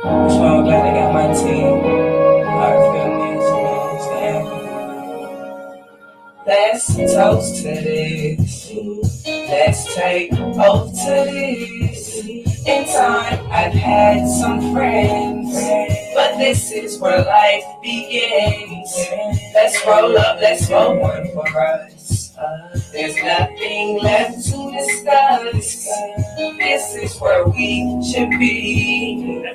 I'm glad I got my team. Our families, man, it's the anthem. Let's toast to this. Let's take oath to this. In time, I've had some friends, but this is where life begins. Let's roll up, let's roll one for us. There's nothing left to discuss. This is where we should be.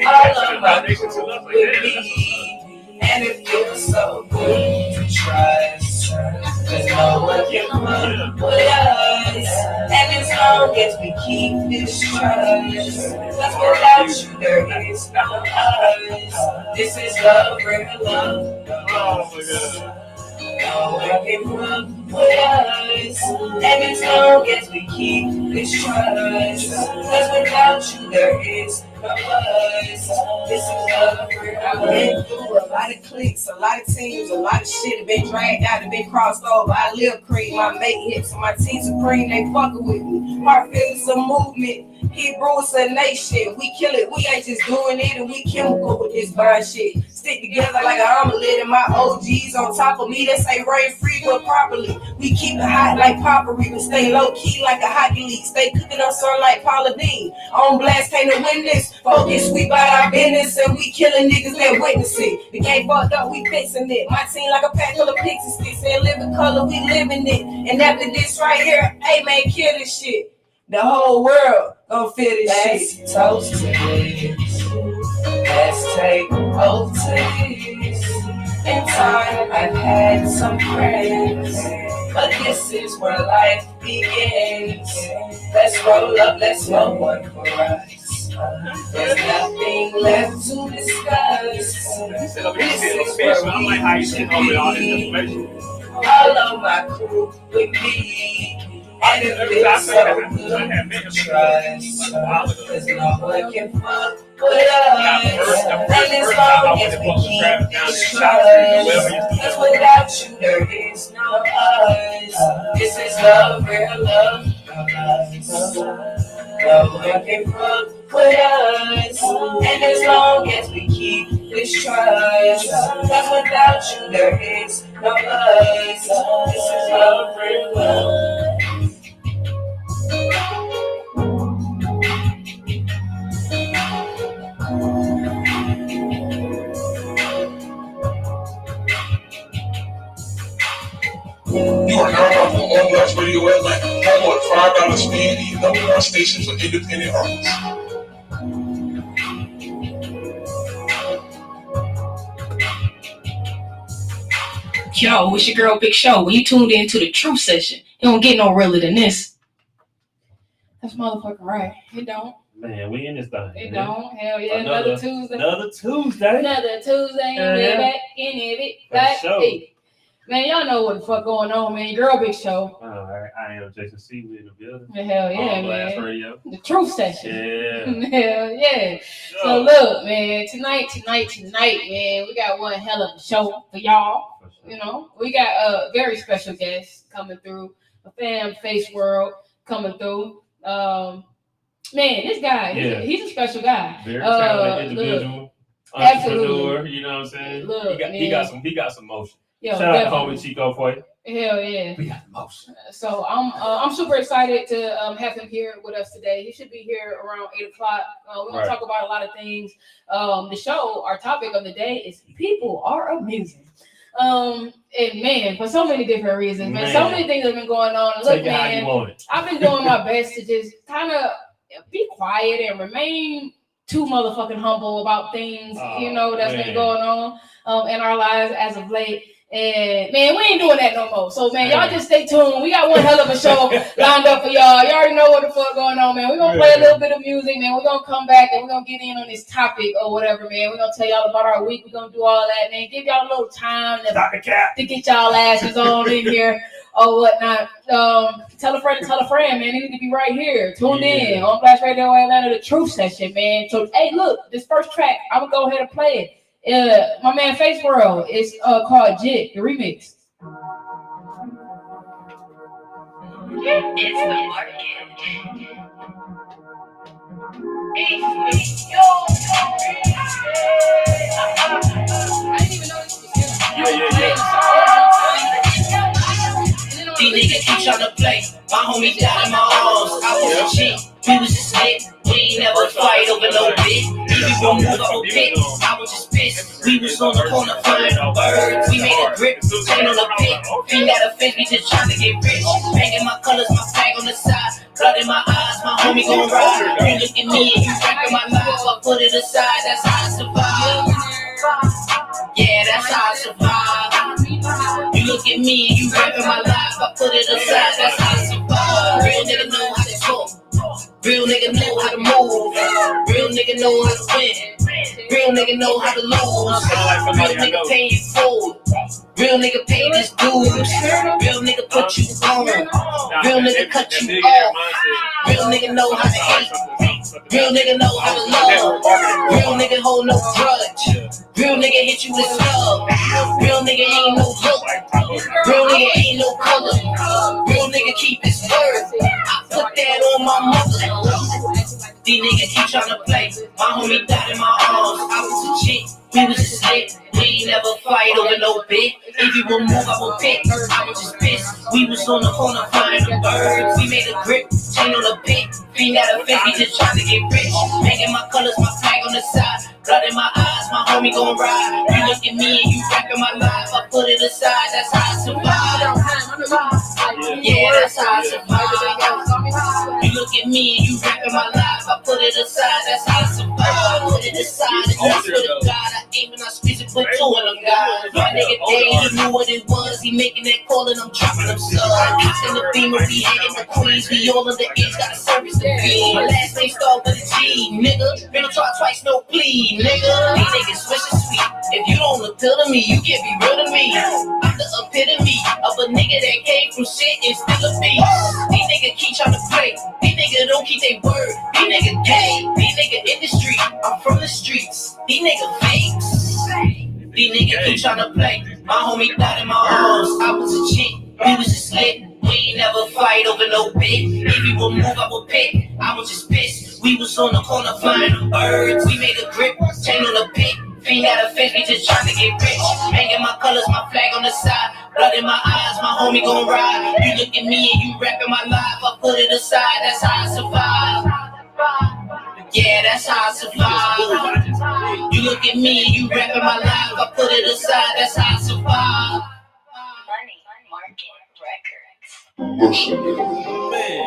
All of my crew with me. And it feels so good to trust. Cause no one can run with us. And as long as we keep this trust, cause without you there is no us. This is love, real love. Oh my God. No one can run with us. And as long as we keep this trust, cause without you there is no us. This is love, real love. I went through a lot of cliques, a lot of teams, a lot of shit have been dragged out, have been crossed over. I live cream, my mate hits, and my team supreme, they fucking with me. Heart feels a movement. Hebrews a nation, we kill it, we ain't just doing it, and we chemical with this bond shit. Stick together like an omelet, and my OGs on top of me, that say rain free but properly. We keep it hot like potpourri, but stay low key like a hockey league. Stay cooking up sun like Paula Dean. On blast, can't no win this. Focus, we bout our business, and we killing niggas that witness it. The game fucked up, we fixing it. My team like a pack full of pixie sticks, and living color, we living it. And after this right here, hey man, kill this shit. The whole world gon' feel this shit. Let's toast to this. Let's take oath to this. In time, I've had some friends, but this is where life begins. Let's roll up, let's roll one for us. There's nothing left to discuss. This is where we should be. All of my crew with me. And it feels so good to trust. Cause no one can fuck with us. And as long as we keep this trust, cause without you there is no us. This is love, real love. No one can fuck with us. And as long as we keep this trust, cause without you there is no us. This is love, real love. You are now on One Blast Radio Atlanta, home of $5 speed, #1 station for independent artists. Yo, it's your girl Big Show. When you tuned into the Truth Session, it don't get no realer than this. That's motherfucking right. It don't. Man, we in this thing. It don't. Hell yeah. Another Tuesday. Another Tuesday. And we're back in it. Back. Hey. Man, y'all know what the fuck going on, man. Girl Big Show. All right. I am Jason C. We in the building. Hell yeah, on Blast man. Radio. The Truth Session. Yeah. Hell yeah. So look, man, tonight, man, we got one hell of a show for y'all. You know, we got a very special guest coming through, a fam, FaseWorld coming through. Man, this guy, he's a special guy. Very talented individual, entrepreneur. You know what I'm saying? Look, he got some motion. Yo, shout out to Homie Chico for you. Hell yeah. We got the motion. So I'm super excited to have him here with us today. He should be here around 8 o'clock. We're gonna talk about a lot of things. The show, our topic of the day is people are amusing. And man, for so many different reasons, man, so many things have been going on. Look, man, I've been doing my best to just kind of be quiet and remain too motherfucking humble about things, that's been going on in our lives as of late. And man, we ain't doing that no more. So man, y'all just stay tuned. We got one hell of a show lined up for y'all. You already know what the fuck going on, man. We're gonna play a little bit of music, man. We're gonna come back and we're gonna get in on this topic or whatever, man. We're gonna tell y'all about our week. We're gonna do all that, man. Give y'all a little time to get y'all asses on in here or whatnot. Tell a friend, man. They need to be right here. Tuned in on Blast Radio Atlanta, the Truth Session, man. So hey, look, this first track, I'm gonna go ahead and play it. My man FaseWorld is called Jit, the remix. It's the market. Yo, tryna play. My homie died in my arms. I was a chick. We was just lit. We ain't never fight over no bitch. If you gon' move, I will pick. I was just pissed. We was on the corner flying birds. We made a grip, chain on the pick. Ain't got a fish, we just tryna get rich. Banging my colors, my flag on the side. Blood in my eyes, my homie gon' ride. You look at me and you rapping my life. I put it aside, that's how I survive. Yeah, that's how I survive. You look at me and you rapping my life. I put it aside, that's how I survive. Real nigga know how to talk. Real nigga know how to move. Real nigga know how to win. Real nigga know how to lose. Real nigga pay you forward. Real nigga pay his dues. Real nigga put you on. Real nigga cut you off. Real nigga know how to hate. Real nigga know how to love. Real nigga hold no grudge. Real nigga hit you with love. Real nigga ain't no look. Real nigga ain't no color. Real nigga keep his word. I put that on my mother. These niggas keep tryna play. My homie died in my arms. I was a chick. We was just lit. We ain't never fight over no bit. If you will move, I will pick. I was just pissed. We was on the corner flying the birds. We made a grip, chain on the pick. Fiend out of 50, just trying to get rich. Hanging my colors, my flag on the side. Blood in my eyes, my homie gon' ride. You look at me and you rapping my life. I put it aside, that's how I survive. Yeah, that's how I survive. You look at me and you rapping my life. I put it aside, that's how I survive. Put it aside, and that's what it got. I aim and I squeeze it, put two in them guys. My nigga Dave, he knew what it was. He making that call and I'm dropping them slugs. Hops in the beamer, we hanging the queens. We all on the edge, got a service to be. My last name start with a G, nigga. Been try twice, no plea, nigga. These niggas switch and sweet. If you don't appeal to me, you can't be real to me. I'm the epitome of a nigga that came from shit and still a beast. These niggas keep trying to play. These niggas don't keep their word. These niggas gay. These niggas in the street. I'm from the streets. These niggas fakes. These niggas keep trying to play. My homie died in my arms. I was a chick. We was just lit. We ain't never fight over no bit. If you will move, I will pick. I was just pissed. We was on the corner flying them birds. We made a grip, chain on the pick. Fiend out of fish, we just trying to get rich. Hanging my colors, my flag on the side. Blood in my eyes, my homie gon' ride. You look at me and you rapping my life. I put it aside, that's how I survive. Yeah, that's how I survive. You look at me and you rapping my life. I put it aside, that's how I survive. Money Market Records. Listen, Man.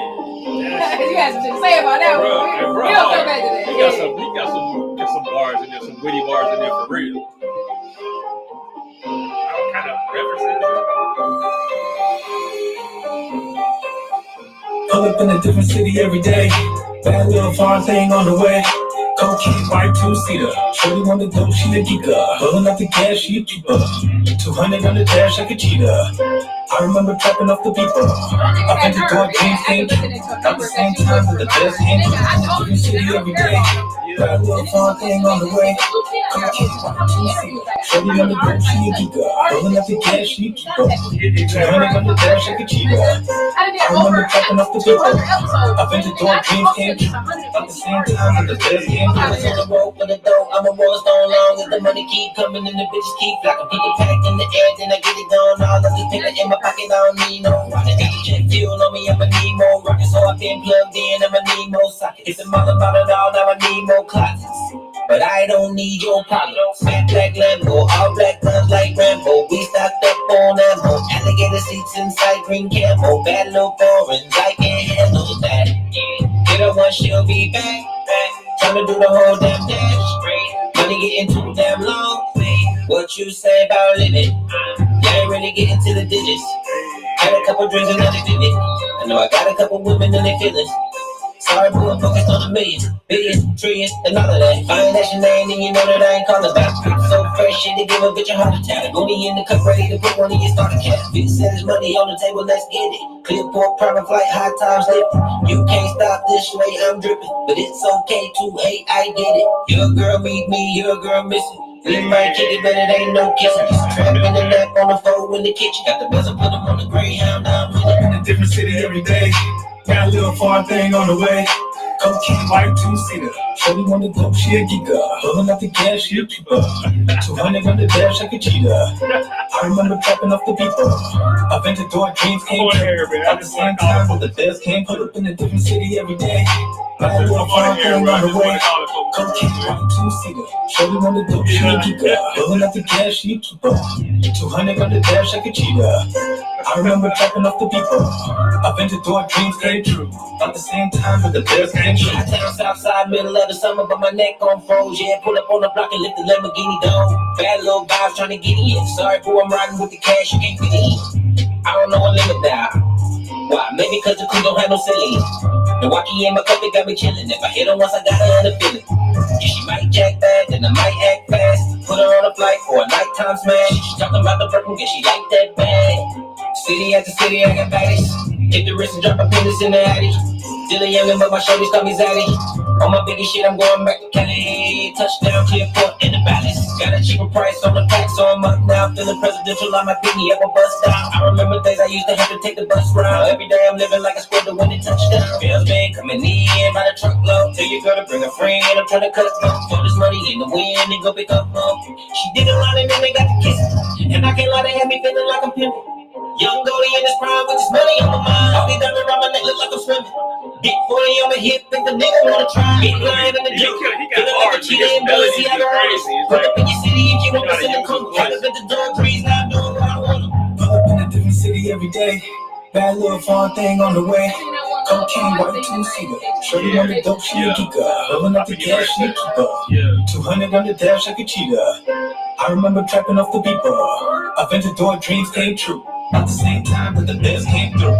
You had something to say about that one. Bro, We don't come back to that. he got some bars in there, some witty bars in there for real. What kind of references? Pull up in a different city every day. Bad little foreign thing on the way. Cocaine, white two-seater. Shorty want the dope, she a geeker. Pulling up the cash, she a keeper. 200 on the dash like a cheetah. I remember trapping off the people. Up in the door, dreams came true. At the same time, with the best hand. Different city every day. Bad little foreign thing on the way. Cocaine, white two-seater. Shorty on the dope, she a geeker. Pulling up the cash, she a keeper. 200 on the dash like a cheetah. I remember trapping off the people. Up in the door, dreams came true. At the same time, with the best hand. I was on the road for the dough. I'm a rolling stone long as the money keep coming and the bitches keep flocking. Put the pack in the air, then I get it gone. All of the paper in my pocket, I don't need no rocket. Check fuel on me, I'ma need more rockets. So I've been plugged in, I'ma need more sockets. It's a mother about it all, now I need more closets. But I don't need your problems. Matte black Lambo, all black guns like Rambo. We stocked up on ammo. Alligator seats inside green camo. Bad little foreigns, I can't handle that. Get her one, she'll be back. Time to do the whole damn dash. Money getting too damn long. What you say about living? You ain't really getting to the digits. Had a couple drinks and now they did it. I know I got a couple women and they feelings. Sorry, boo, I'm focused on a million, billion, trillion, and all of that. Find that your name, and you know that I ain't calling back. So fresh shit to give a bitch a heart attack. Only in the cup, ready to put one in your starter cap. Bitch said there's money on the table, let's get it. Clear port, private flight, high times lifting. You can't stop this way, I'm dripping. But it's okay to hate, I get it. Your girl meet me, your girl missing. We might kick it, but it ain't no kissing. Trapping the lap on the floor in the kitchen. Got the buzzer, put them on the Greyhound, now I'm with it. In a different city every day. Got a little foreign thing on the way. Cocaine, white two-seater. Shorty wanna go, she a geeker. Pulling out the cash, she a keeper. 200 on the dash, like a cheetah. I remember trapping off the people. Aventador dreams came true. At the same time, when the best came, put up in a different city every day. Bad little fun thing on the way. Cocaine, white two-seater. Shorty wanna go, she a geeker. Pulling out the cash, she a keeper. 200 on the dash, like a cheetah. I remember trapping off the people. Aventador dreams came true. At the same time, when the best came true. Down south side, middle of the summer, but my neck on froze. Yeah, pull up on the block and lift the Lamborghini door. Bad little vibes trying to get in. Sorry, boo, I'm riding with the cash, you can't fit it in. I don't know a limit now. Why? Maybe cause the crew don't have no ceiling. The walkie in my cup, it got me chillin'. If I hit her once, I got her in the feeling. Yeah, she might jack back, then I might act fast. Put her on a flight for a nighttime smash. She talking about the purple, yeah, she like that bag. City after city, I got baddies. Hit the wrist and drop a penis in the attic. Still a youngin', but my shoulders call me Zaddy. On my biggest shit, I'm going back to Cali. Touchdown, Clearport in the Palace. Got a cheaper price on the pack, so I'm up now. Feeling presidential, I might pick me up a bus down. I remember days I used to have to take the bus round. Every day I'm living like a squad to win a touchdown. Bills been coming in by the truckload. Tell your girl to bring a friend, I'm trying to cut through. For this money in the wind and go pick up home. She did a lot and then they got the kiss. And I can't lie, they had me feeling like I'm pimping. Young Goldie in his prime with his money on my mind. All these diamonds around my neck look like I'm swimming. Big 40 on my hip, think the nigga wanna try. Big line in the jump, feeling like a cheetah and belly, see how the road. Put up in your city if you want to send a come. Try to fit the dog trees, now I'm doing what I want. Pull up in a different city every day. Bad little fun thing on the way. Cocaine, white two-seater. Shorty on the dope, she a geeker. Rolling up the cash, she a keeper. 200 on the dash, like a cheetah. I remember trapping off the people. Aventador dreams came true. At the same time that the best came through.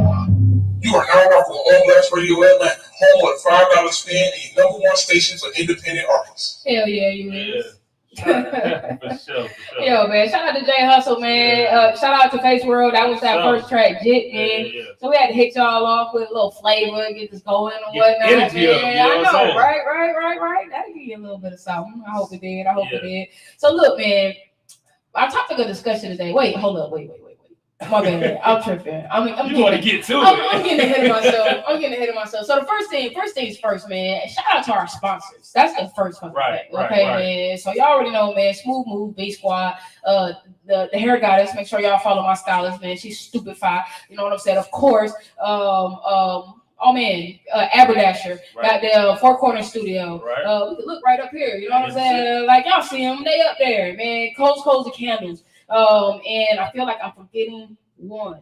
You are now rocking on Blast Radio Atlanta, home with $5 spin and your #1 station for independent artists. Hell yeah, you is. For sure. Yo, man, shout out to Jay Hustle, man. Shout out to FaseWorld. That was that first track, Jit, man. Yeah. So we had to hit y'all off with a little flavor, get this going and whatnot. Energy up, you know I what I'm know, saying? right. That'll give you a little bit of something. I hope it did. So look, man, our topic of discussion today. Wait, hold up, wait. My bad. I'm tripping. I'm want to get to it. I'm getting ahead of myself. So the first things first, man. Shout out to our sponsors. That's the first one. Right. Man. So y'all already know, man. Smooth Move, B Squad, the hair goddess. Make sure y'all follow my stylist, man. She's stupid fire. You know what I'm saying? Of course. Aberdasher, got the Four Corner Studio. Right. We can look right up here. You know what I'm saying? Like y'all see them, they up there, man. Cozy the candles. And I feel like I'm forgetting one.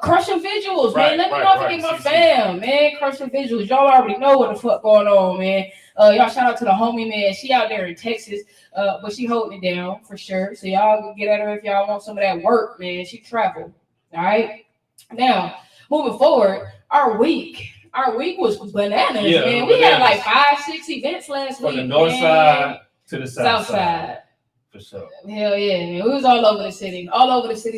Crushing Visuals, man. Let me not forget my fam, man. Crushing Visuals. Y'all already know what the fuck going on, man. Y'all shout out to the homie, man. She out there in Texas, but she holding it down for sure. So y'all can get at her if y'all want some of that work, man. She traveled. All right. Now, moving forward, our week was bananas, man. We had like 5-6 events last week. From the north side to the south side. For sure. Hell yeah, man. We was all over the city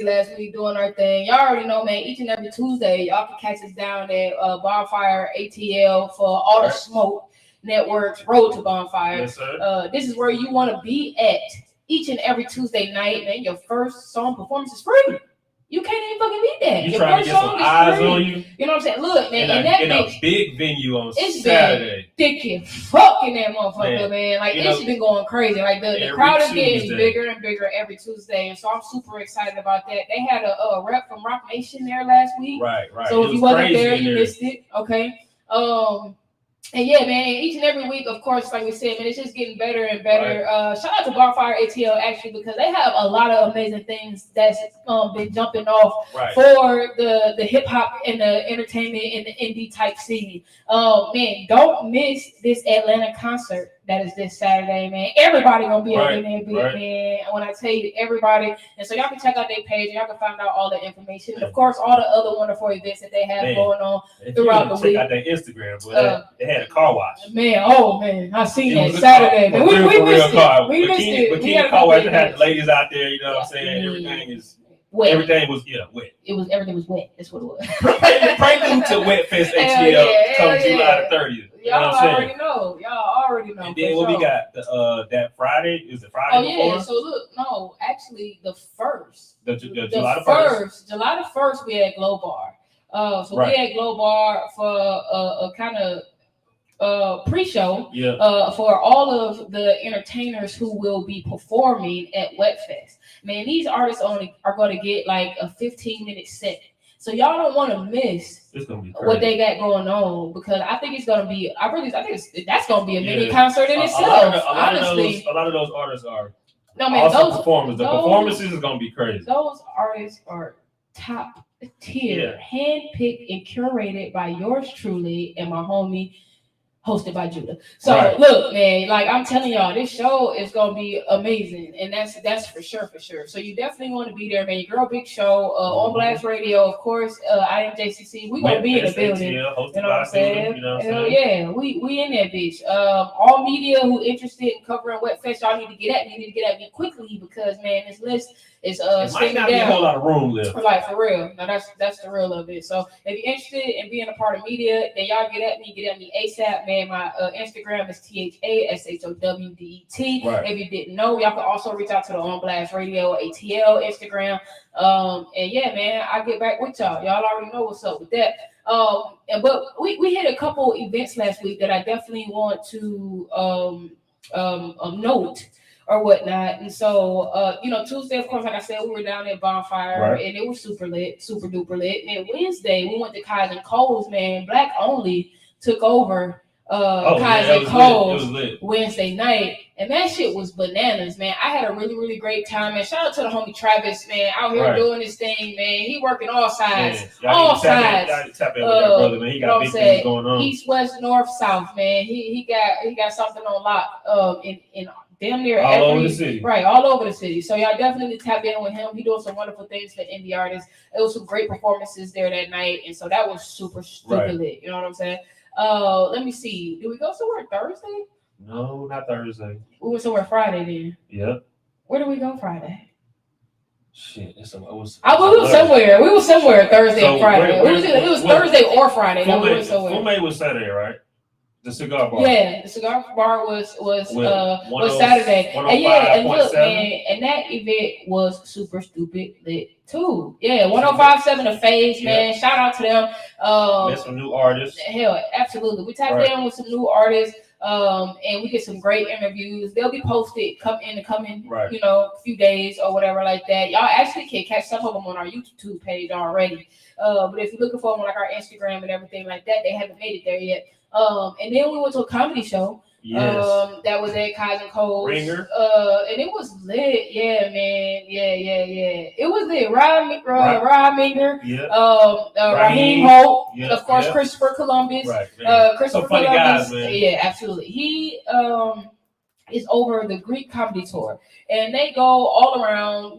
last week doing our thing. Y'all already know, man, each and every Tuesday, y'all can catch us down at Bonfire ATL for all the smoke networks, Road to Bonfire. Yes, sir. This is where you want to be at each and every Tuesday night, man. Your first song performance is free. You can't even fucking beat that. You Your trying first to get song some is eyes free. on you? You know what I'm saying? Look, man, and that in bitch, a big venue on it's Saturday. been thick and fuck in that motherfucker, man. Like, it's been going crazy. Like, the crowd is getting bigger and bigger every Tuesday, and so I'm super excited about that. They had a rep from Rock Nation there last week. Right. So if you wasn't there, you missed it. Okay. And yeah, man, each and every week, of course, like we said, man, it's just getting better and better. Shout out to Bonfire ATL, actually, because they have a lot of amazing things that's been jumping off for the hip hop and the entertainment and the indie type scene. Man, don't miss this Atlanta concert that is this Saturday, man. Everybody gonna be up in there, man. When I tell you everybody, and so y'all can check out their page and y'all can find out all the information. And of course, all the other wonderful events that they have going on throughout the week. Check out their Instagram, but they had a car wash. Man, I seen that Saturday. Man, we missed it. We missed it. But King Car Wash had the ladies out there. You know what I'm saying? Everything is wet. Everything was wet. Everything was wet. That's what it was. Pray to Wet Fest ATL come July the 30th. Y'all already know. And then what we got that Friday is the Friday before. So look, no, actually the first. The July the 1st. July the 1st we had Glow Bar. We had Glow Bar for a kind of pre-show for all of the entertainers who will be performing at Wetfest. Man, these artists only are going to get like a 15-minute set. So y'all don't want to miss what they got going on, because I think it's going to be. I think that's going to be a mini concert in itself. Honestly, a lot of those artists are. No man, those performers. The performances is going to be crazy. Those artists are top tier, handpicked and curated by yours truly and my homie, hosted by Judah. So look, man, like I'm telling y'all, this show is gonna be amazing, and that's for sure. So you definitely want to be there, man. Your girl Big Show on Blast Radio, of course. I am JCC. We gonna be in the building. You know what I'm saying? Hell yeah, we in that bitch. All media who interested in covering Wetfest, y'all need to get at me. You need to get at me quickly, because man, this list is it might not be a whole lot of room left. Like for real. Now that's the real of it. So if you're interested in being a part of media, then y'all get at me ASAP, man. My Instagram is THASHOWDET. If you didn't know, y'all can also reach out to the On Blast Radio ATL Instagram. And yeah, man, I'll get back with y'all. Y'all already know what's up with that. But we hit a couple events last week that I definitely want to note or whatnot. And so, Tuesday, of course, like I said, we were down at Bonfire, and it was super lit, super duper lit. And Wednesday, we went to Kai's and Cole's, man. Black Only took over Kai's and Cole's Wednesday night. And that shit was bananas, man. I had a really, really great time, man. Shout out to the homie Travis, man, out here doing this thing, man. He working all sides. All sides. Tap in with that brother, man. He got big things going on. East, west, north, south, man. He got something on lock in damn near all over the city. Right, all over the city. So y'all definitely tap in with him. He doing some wonderful things for indie artists. It was some great performances there that night, and so that was super lit. You know what I'm saying? Let me see. Did we go somewhere Thursday? No, not Thursday. We went somewhere Friday then. Yep. Where did we go Friday? Shit, we were somewhere. We were somewhere Thursday and Friday. It was Thursday or Friday. Fume was Saturday, right? The cigar bar. Yeah, the cigar bar was Saturday. And look, man, and that event was super stupid lit too. Yeah, 105.7 The Phase, man. Shout out to them. Met some new artists. Hell, absolutely. We tapped in with some new artists. And we get some great interviews. They'll be posted in few days or whatever like that. Y'all actually can catch some of them on our YouTube page already. But if you're looking for them on like our Instagram and everything like that, they haven't made it there yet. And then we went to a comedy show. Yes. That was at Kai's and Cole's. Ringer. And it was lit. Yeah, man. Yeah. It was lit. Rod Minger. Yeah. Raheem Holt. Yeah. Of course, Christopher Columbus. Right. Christopher funny Columbus. Guys, man. Yeah, absolutely. He is over the Greek comedy tour. And they go all around,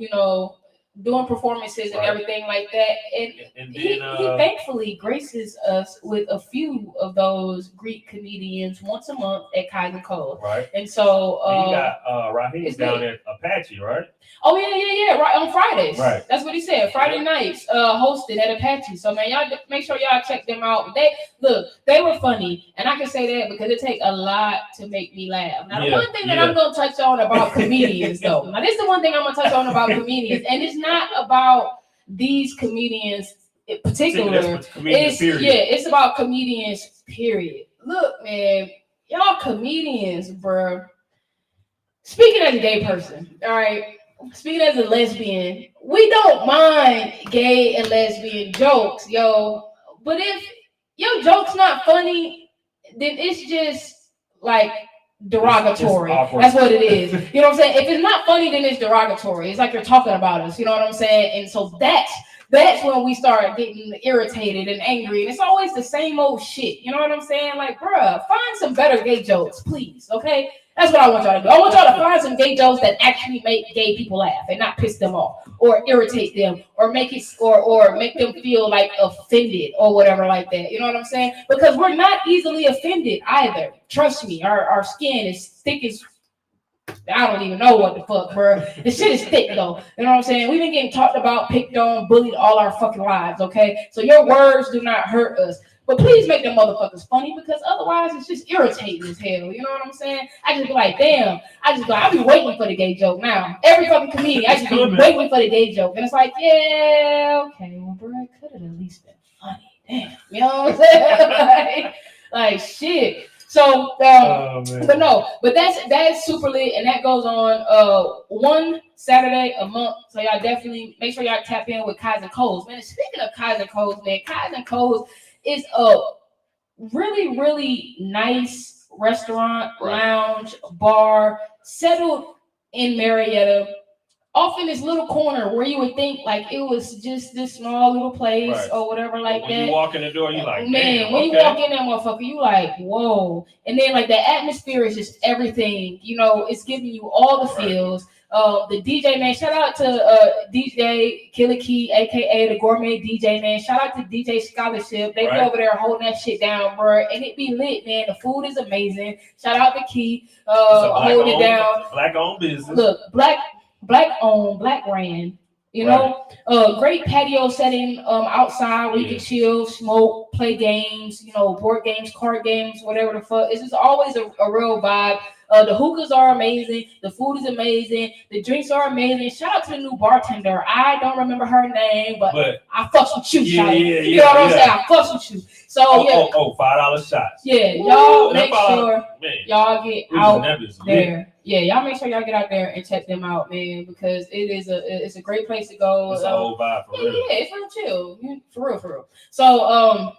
doing performances and everything like that. And he thankfully graces us with a few of those Greek comedians once a month at Kai's and Cole. Right. And so you got Raheem down at Apache, right? Oh yeah. Right, on Fridays. Right. That's what he said. Friday nights, hosted at Apache. So man, y'all make sure y'all check them out. They were funny, and I can say that because it takes a lot to make me laugh. Now the one thing that I'm gonna touch on about comedians though. Now this is the one thing I'm gonna touch on about comedians, and it's not about these comedians in particular. It's about comedians, period. Look, man, y'all comedians, bro. Speaking as a gay person, all right. Speaking as a lesbian, we don't mind gay and lesbian jokes, yo. But if your joke's not funny, then it's just like derogatory. That's what it is. You know what I'm saying? If it's not funny, then it's derogatory. It's like you're talking about us. You know what I'm saying? And so that's when we start getting irritated and angry. And it's always the same old shit. You know what I'm saying? Like, bruh, find some better gay jokes, please. Okay? That's what I want y'all to do. I want y'all to find some gay jokes that actually make gay people laugh and not piss them off or irritate them or make them feel like offended or whatever like that. You know what I'm saying? Because we're not easily offended either. Trust me, our skin is thick as I don't even know what the fuck, bro. The shit is thick though. You know what I'm saying? We've been getting talked about, picked on, bullied all our fucking lives, okay? So your words do not hurt us. But please make them motherfuckers funny, because otherwise it's just irritating as hell. You know what I'm saying? I just be like, damn. I be waiting for the gay joke now. Every fucking comedian, I just be waiting for the gay joke. And it's like, yeah, okay, well, bro, it could have at least been funny. Damn. You know what I'm saying? like shit. So, but that's super lit, and that goes on one Saturday a month. So y'all definitely make sure y'all tap in with Kaizen Coles, man. And speaking of Kaizen Coles, man, Kaizen Coles is a really, really nice restaurant, lounge, bar, settled in Marietta, off in this little corner where you would think like it was just this small little place or whatever like when that. You walk in the door, you like, man, when you walk in that motherfucker, you like, whoa. And then like the atmosphere is just everything. You know, it's giving you all the feels. The DJ, man, shout out to DJ Killer Key, aka the Gourmet DJ, man. Shout out to DJ Scholarship. They be over there holding that shit down, bro. And it be lit, man. The food is amazing. Shout out to Key, holding it down. Black owned business. Look, black owned, black ran. You know, great patio setting outside where you can chill, smoke, play games, you know, board games, card games, whatever the fuck. It's just always a real vibe. The hookahs are amazing. The food is amazing. The drinks are amazing. Shout out to the new bartender. I don't remember her name, but I fucks with you, you know what I'm saying? I fucks with you. So $5 shots. Yeah, y'all make sure y'all get out there. Yeah, y'all make sure y'all get out there and check them out, man, because it's a great place to go. It's a whole vibe for real. Yeah, it's real chill, for real. So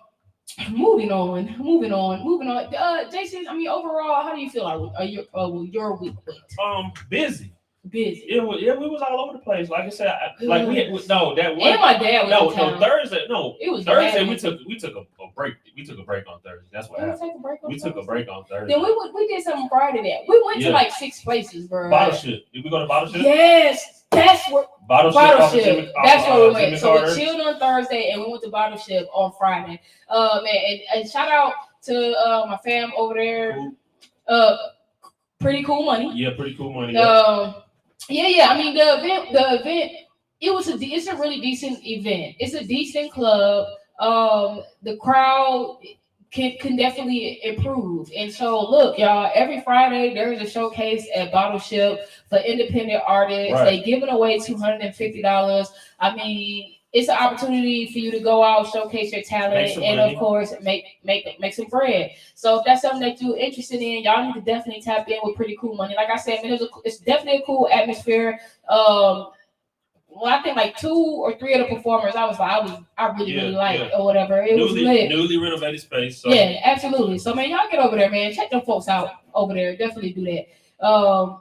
moving on. Jason, I mean, overall, how do you feel your week went? Busy. We was all over the place. Like I said, that one. And my dad was in town. Thursday. It was Thursday. We took a break. We took a break on Thursday. That's what happened. We took a break on Thursday. Then we did something Friday. That we went to like 6 places, bro. Bottle Ship. Did we go to Bottle Ship? Yes, that's what. Bottle Ship. That's where we went. So we chilled on Thursday and we went to Bottle Ship on Friday. And shout out to my fam over there. Cool. Pretty Cool Money. Yeah, Pretty Cool Money. Yeah. I mean, the event. It's a really decent event. It's a decent club. The crowd can definitely improve. And so, look, y'all, every Friday there is a showcase at Bottle Ship for independent artists. They giving away $250. I mean, it's an opportunity for you to go out, showcase your talent, and of course, make some bread. So if that's something that you're interested in, y'all need to definitely tap in with Pretty Cool Money. Like I said, man, it's definitely a cool atmosphere. I think like 2 or 3 of the performers, I really liked or whatever. It was lit. Newly renovated space. So. Yeah, absolutely. So man, y'all get over there, man. Check them folks out over there. Definitely do that.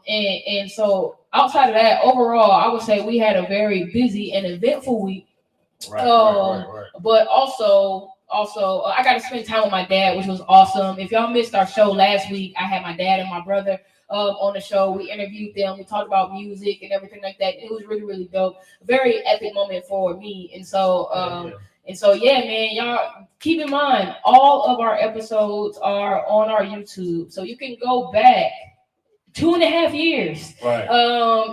And so outside of that, overall, I would say we had a very busy and eventful week. Right. But also, I got to spend time with my dad, which was awesome. If y'all missed our show last week, I had my dad and my brother on the show. We interviewed them. We talked about music and everything like that. It was really, really dope. A very epic moment for me. And so, man, y'all keep in mind, all of our episodes are on our YouTube. So you can go back 2.5 years. Right.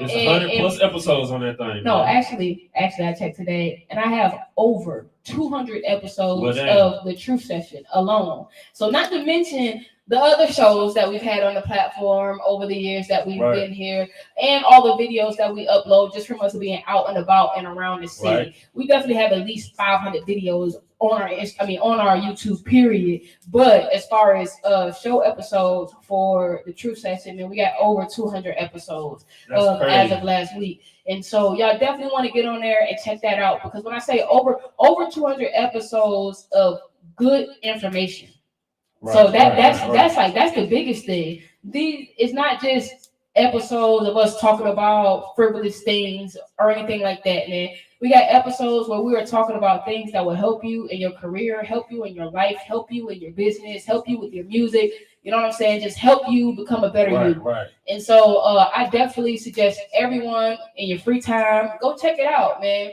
It's 100 plus episodes on that thing. No, actually, I checked today, and I have over 200 episodes of the Truth Session alone. So not to mention the other shows that we've had on the platform over the years that we've been here, and all the videos that we upload just from us being out and about and around the city. Right. We definitely have at least 500 videos on our YouTube, period. But as far as show episodes for the Truth Session, man, we got over 200 episodes as of last week. And so y'all definitely want to get on there and check that out, because when I say over 200 episodes of good information. So that's the biggest thing. It's not just episodes of us talking about frivolous things or anything like that, man. We got episodes where we are talking about things that will help you in your career, help you in your life, help you in your business, help you with your music. You know what I'm saying? Just help you become a better you. Right. And so I definitely suggest everyone in your free time, go check it out, man.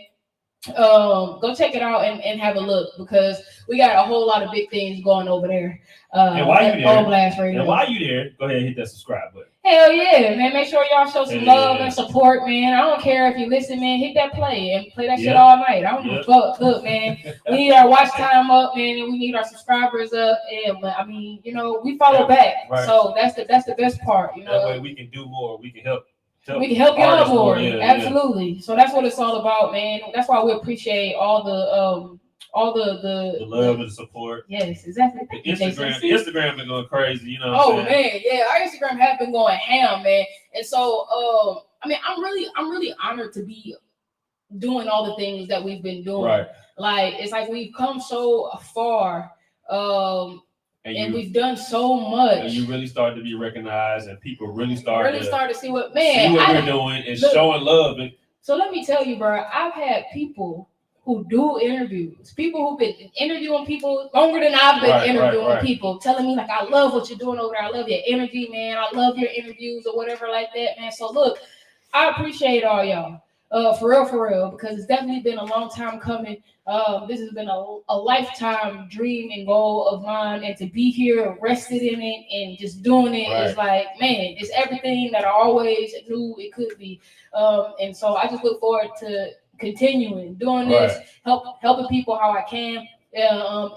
Go check it out and have a look, because we got a whole lot of big things going over there. And while you there, go ahead and hit that subscribe button. Hell yeah, man. Make sure y'all show some love and support, man. I don't care if you listen, man. Hit that play and play that shit all night. I don't give a fuck. Look, man, we need our watch time up, man, and we need our subscribers up. And I mean, you know, we follow back. Right. So that's the best part. You know, that way we can do more. We can help. We can help y'all more. Absolutely. So that's what it's all about, man. That's why we appreciate all all the love and the support. Yes, exactly. The Instagram been going crazy, you know. Oh man, yeah, our Instagram have been going ham, man. And so, I mean, I'm really honored to be doing all the things that we've been doing. Right. Like it's like we've come so far, and we've done so much. And you really started to be recognized, and people really started to see what we're doing and showing love. So let me tell you, bro, I've had people who do interviews, people who've been interviewing people longer than I've been interviewing people, telling me like, I love what you're doing over there. I love your energy, man. I love your interviews or whatever like that, man. So look, I appreciate all y'all. For real, because it's definitely been a long time coming. This has been a lifetime dream and goal of mine, and to be here, rested in it, and just doing it is like, man, it's everything that I always knew it could be. And so I just look forward to continuing doing this, helping people how I can, and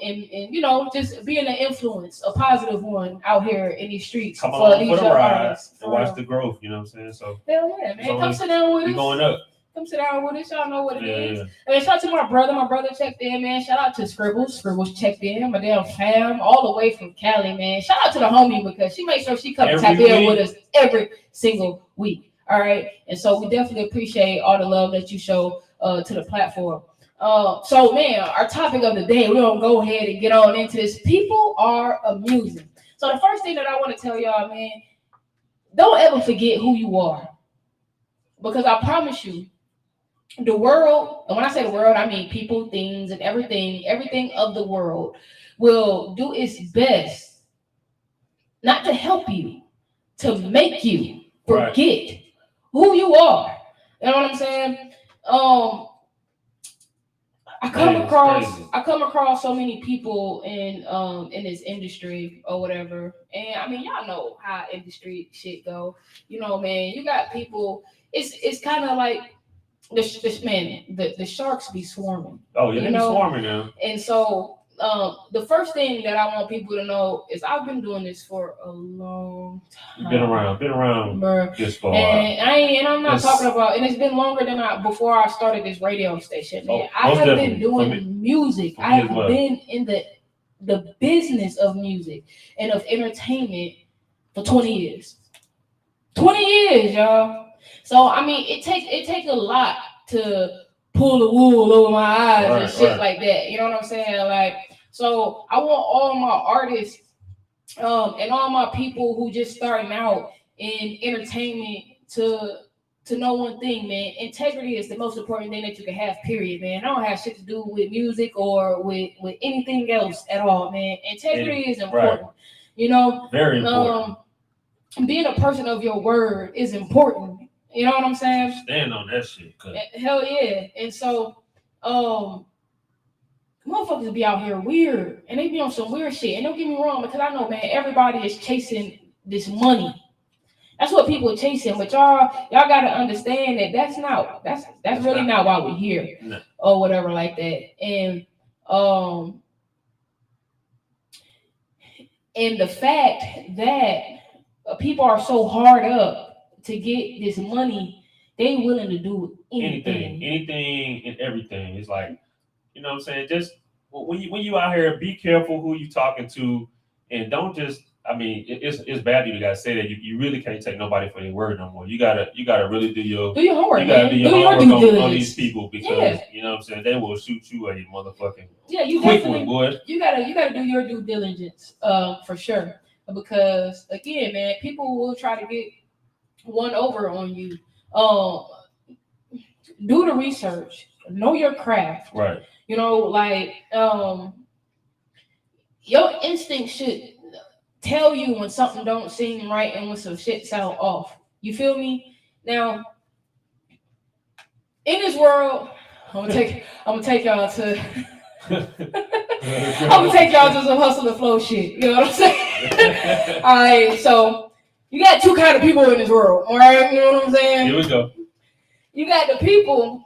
you know, just being an influence, a positive one out here in these streets. Come on, put a ride and watch the growth. You know what I'm saying? So hell yeah, man, come sit down with us. We're going up. Come sit down with us. Y'all know what it is. And shout out to my brother. My brother checked in, man. Shout out to Scribbles. Scribbles checked in. My damn fam, all the way from Cali, man. Shout out to the homie because she makes sure she comes tap in with us every single week. All right. And so we definitely appreciate all the love that you show to the platform. So man, our topic of the day, we're gonna go ahead and get on into this. People are amusing. So the first thing that I want to tell y'all, man, don't ever forget who you are. Because I promise you, the world, and when I say the world, I mean people, things, and everything of the world will do its best not to help you, to make you forget who you are. You know what I'm saying? I come across so many people in this industry or whatever, and I mean, y'all know how industry shit go. You know, man, you got people. It's kind of like the sharks be swarming. Oh yeah, they be swarming now. And so the first thing that I want people to know is I've been doing this for a long time. Been around this far. And I'm not talking about, and it's been longer than before I started this radio station, man. I have been doing music. I have been in the business of music and of entertainment for 20 years. 20 years, y'all. So I mean, it takes a lot to pull the wool over my eyes and shit like that. You know what I'm saying? Like, so I want all my artists and all my people who just starting out in entertainment to know one thing, man. Integrity is the most important thing that you can have, period, man. I don't have shit to do with music or with anything else at all, man. Integrity is important. You know? Very important. Being a person of your word is important. You know what I'm saying? Stand on that shit. Hell yeah. And so, motherfuckers be out here weird. And they be on some weird shit. And don't get me wrong, because I know, man, everybody is chasing this money. That's what people are chasing. But y'all got to understand that that's really not why we're here. No. Or whatever like that. And the fact that people are so hard up to get this money, they willing to do anything and everything. It's like, you know what I'm saying? Just when you out here, be careful who you talking to, and don't just. I mean, it's bad you gotta say that. You really can't take nobody for their word no more. You gotta really do your homework. You gotta do your homework on these people because you know what I'm saying, they will shoot you a motherfucking you quick definitely, one, boy. You gotta do your due diligence for sure, because again, man, people will try to get one over on you. Do the research, know your craft, right? You know, like your instinct should tell you when something don't seem right and when some shit sound off. You feel me? Now, in this world, I'm gonna take y'all to I'm gonna take y'all to some hustle and flow shit. You know what I'm saying? All right, so you got two kind of people in this world, all right? You know what I'm saying? Here we go. You got the people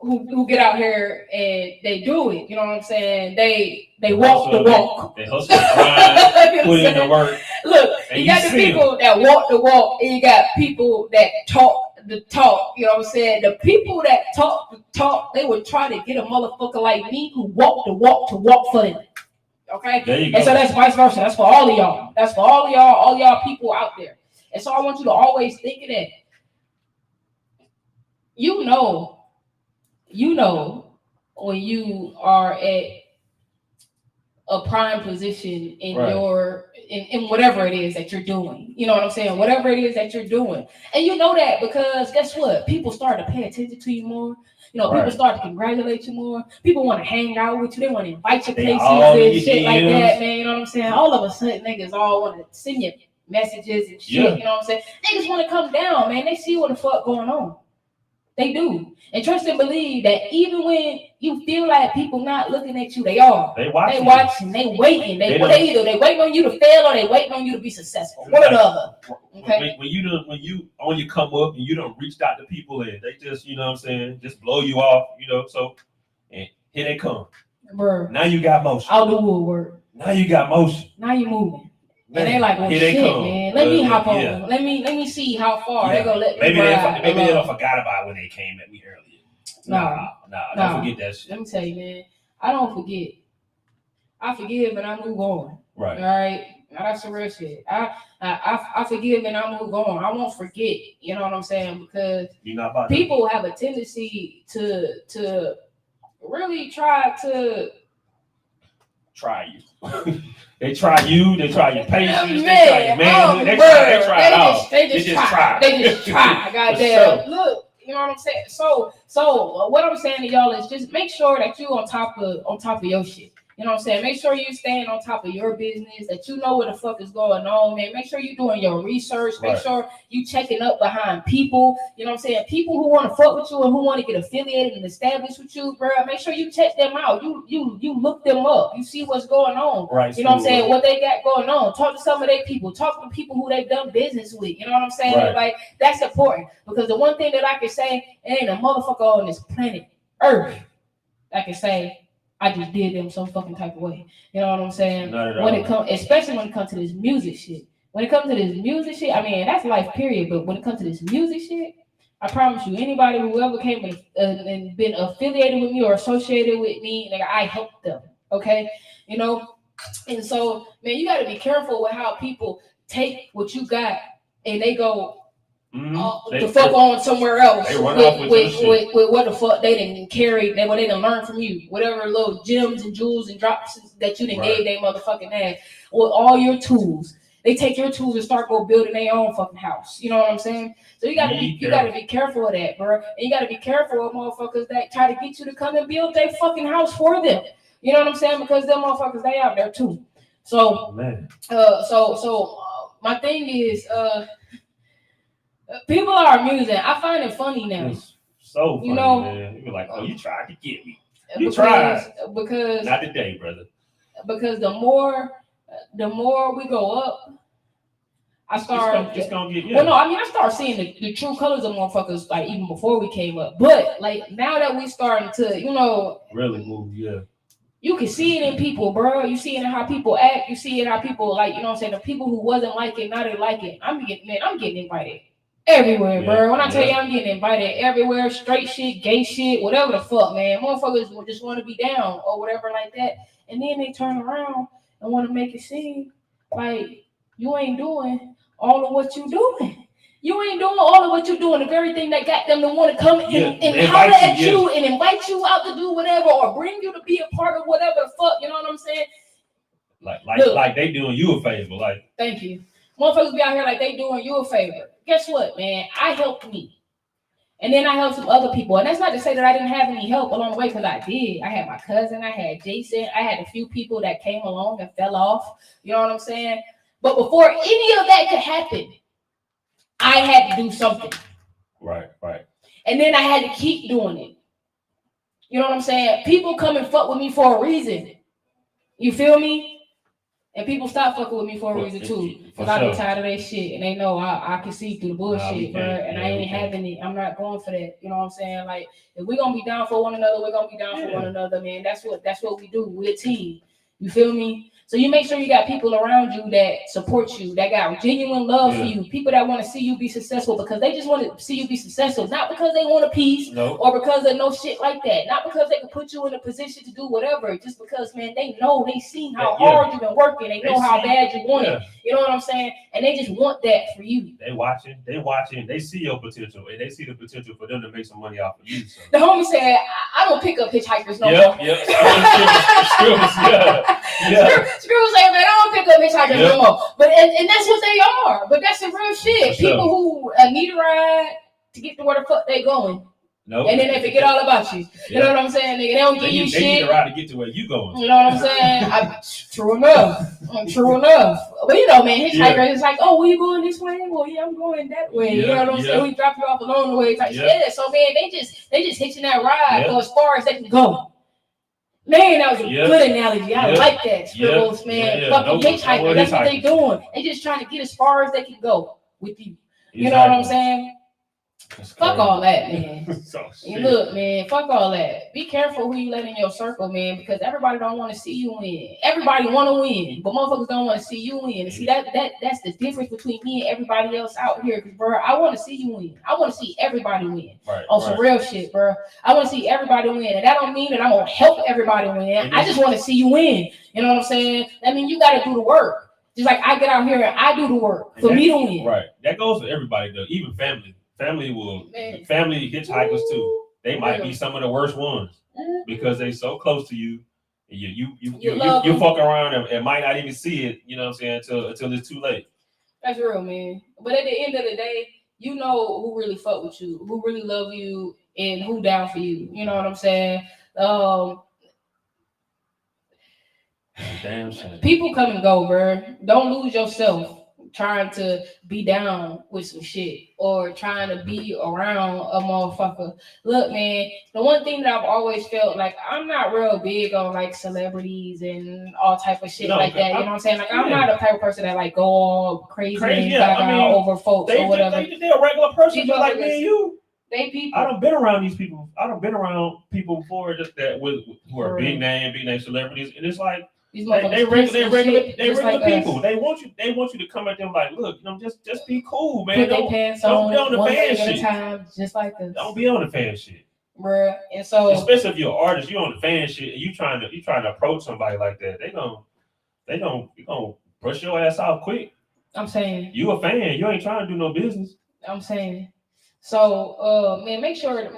who get out here and they do it. You know what I'm saying? They walk the walk. They hustle, grind, put in the work. Look, you got the people that walk the walk, and you got people that talk the talk. You know what I'm saying? The people that talk the talk, they would try to get a motherfucker like me who walk the walk to walk for them. Okay? There you And go. so that's vice versa. That's for all of y'all. That's for all y'all people out there. And so I want you to always think of that. You know when you are at a prime position in your in whatever it is that you're doing. You know what I'm saying? Whatever it is that you're doing. And you know that because guess what? People start to pay attention to you more. You know, people start to congratulate you more. People want to hang out with you. They want to invite you places and shit like that, man. You know what I'm saying? All of a sudden, niggas all want to send you messages and shit. You know what I'm saying? Niggas want to come down, man. They see what the fuck going on. They do. And trust and believe that even when you feel like people not looking at you, they are. They watching. They waiting. They waiting on you to fail or they waiting on you to be successful. One or the other. Okay. When you on your come up and you don't reach out to people and they just, you know what I'm saying, just blow you off, you know. So and here they come. Bruh. Now you got motion. I'll do woodwork. Now you got motion. Now you moving. Man, and they like, well, shit, man. Let me hop on. Yeah. Let me see how far they gonna let me maybe they don't forgot about when they came at me earlier. Nah, don't forget that shit. Let me tell you, man. I don't forget. I forgive and I move on. Right. All right. Now that's the real shit. I forgive and I move on. I won't forget. You know what I'm saying? Because people have a tendency to really try you. They try you. They try your patience. They try your manhood. They try it all. They just try. Goddamn. Look, you know what I'm saying. So what I'm saying to y'all is just make sure that you on top of your shit. You know what I'm saying? Make sure you staying on top of your business, that you know what the fuck is going on, man. Make sure you doing your research. Make sure you checking up behind people. You know what I'm saying? People who want to fuck with you and who want to get affiliated and established with you, bro. Make sure you check them out. You look them up. You see what's going on. Right. You know what I'm saying? What they got going on. Talk to some of their people. Talk to people who they've done business with. You know what I'm saying? Right. Like, that's important. Because the one thing that I can say, it ain't a motherfucker on this planet Earth that can say, I just did them some fucking type of way. You know what I'm saying? Especially when it comes to this music shit. When it comes to this music shit, I mean, that's life, period. But when it comes to this music shit, I promise you, anybody who ever came and been affiliated with me or associated with me, like, I helped them. Okay? You know? And so, man, you got to be careful with how people take what you got and they go, the fuck on somewhere else with what the fuck they didn't carry, what they didn't learn from you, whatever little gems and jewels and drops that you didn't gave they motherfucking ass, with all your tools. They take your tools and start building their own fucking house. You know what I'm saying? So you gotta be careful of that, bro. And you gotta be careful of motherfuckers that try to get you to come and build their fucking house for them. You know what I'm saying? Because them motherfuckers, they out there too. So, my thing is, people are amusing. I find it funny now. It's so funny, man. You're like, oh, you tried to get me. Tried. Because not today, brother. Because the more we go up, I start. It's gonna get. Well, no, I mean, I start seeing the true colors of motherfuckers like even before we came up. But like now that we starting to, really move, you can see it in people, bro. You see it in how people act. You see it in how people like, you know what I'm saying. The people who wasn't like it, now they like it. I'm getting invited everywhere, bro. When I tell you I'm getting invited everywhere, straight shit, gay shit, whatever the fuck, man. Motherfuckers will just want to be down or whatever like that. And then they turn around and want to make it seem like you ain't doing all of what you doing. You ain't doing all of what you're doing. The very thing that got them to want to come and holler at you and invite you out to do whatever or bring you to be a part of whatever the fuck. You know what I'm saying? Like they doing you a favor. Like, thank you. Motherfuckers be out here like they doing you a favor. Guess what, man? I helped me. And then I helped some other people. And that's not to say that I didn't have any help along the way, because I did. I had my cousin, I had Jason, I had a few people that came along and fell off. You know what I'm saying? But before any of that could happen, I had to do something. Right. And then I had to keep doing it. You know what I'm saying? People come and fuck with me for a reason. You feel me? And people stop fucking with me for a reason too. Because I get tired of that shit. And they know I can see through the bullshit, bro. And I ain't having it. I'm not going for that. You know what I'm saying? Like, if we're going to be down for one another, we're going to be down for one another, man. That's what we do. We're a team. You feel me? So you make sure you got people around you that support you, that got genuine love for you, people that want to see you be successful because they just want to see you be successful, not because they want a piece or because of no shit like that, not because they can put you in a position to do whatever, just because, man, they know, they seen how hard you've been working, they know how bad you want it. You know what I'm saying? And they just want that for you. They watching, they see your potential, and they see the potential for them to make some money off of you. So. The homie said, I don't pick up hitchhikers no more. Screw saying, man, I don't pick up hitchhikers no more. But and that's what they are. But that's the real shit. People who need a ride to get to where the fuck they going. Nope. And then they forget all about you. You know what I'm saying, nigga? They don't give you shit. They need a ride to get to where you going. You know what I'm saying? True enough. But you know, man, hitchhiker is like, oh, where you going this way? Well, yeah, I'm going that way. You know what I'm saying? We drop you off along the way. Like, so man, they just hitching that ride for as far as they can go. Man, that was a good analogy. I like that. Scribbles, man. Fucking hitchhiker. That's what they doing. They just trying to get as far as they can go with you. You know what I'm saying? Fuck all that, man. Look, man, fuck all that. Be careful who you let in your circle, man, because everybody don't want to see you win. Everybody want to win, but motherfuckers don't want to see you win. And see, that's the difference between me and everybody else out here. Because, bro, I want to see you win. I want to see everybody win on some real shit, bro. I want to see everybody win, and that don't mean that I'm gonna help everybody win. I just want to see you win. You know what I'm saying? I mean, you got to do the work. Just like I get out here and I do the work for me to win. Right. That goes for everybody, though. Even family. Family hitchhikers too. They might be some of the worst ones because they so close to you. You fuck around and might not even see it. You know what I'm saying until it's too late. That's real, man. But at the end of the day, you know who really fuck with you, who really love you, and who down for you. You know what I'm saying? Damn shame. People come and go, bro. Don't lose yourself trying to be down with some shit or trying to be around a motherfucker. Look, man, the one thing that I've always felt like I'm not real big on like celebrities and all type of shit like that. You know what I'm saying? Like I'm not the type of person that like go all crazy and over folks or whatever. They're a regular person just like me and you. They people. I done been around these people. I done been around people before just that who are big name celebrities, and it's like. They regular people. They want you to come at them like, look, you know, just be cool, man. Don't be on the fan shit. Just like this. Don't be on the fan shit, bruh. And so, especially if you're an artist, you're on the fan shit, and you trying to approach somebody like that. They gonna brush your ass off quick. I'm saying you a fan. You ain't trying to do no business. I'm saying. So, man, make sure,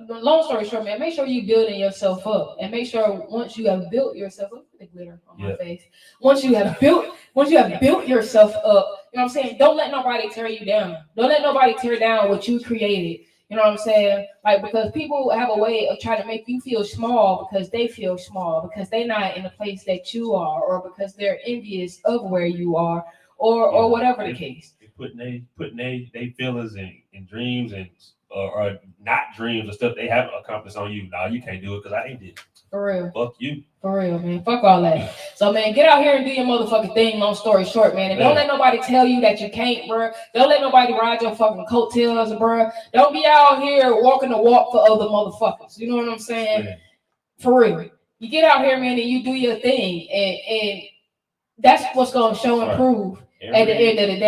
long story short, man, make sure you building yourself up and make sure once you have built yourself up, the glitter on my face, once you have built yourself up, you know what I'm saying? Don't let nobody tear you down. Don't let nobody tear down what you created. You know what I'm saying? Like, because people have a way of trying to make you feel small because they feel small, because they're not in the place that you are, or because they're envious of where you are, or whatever the case. Putting they feelings and dreams and or not dreams or stuff they haven't accomplished on you. No, you can't do it because I ain't did it. For real. Fuck you. For real, man. Fuck all that. So, man, get out here and do your motherfucking thing, long story short, man. And don't let nobody tell you that you can't, bro. Don't let nobody ride your fucking coattails, bro. Don't be out here walking the walk for other motherfuckers. You know what I'm saying? Yeah. For real. You get out here, man, and you do your thing. And that's what's going to show and prove. At the end of the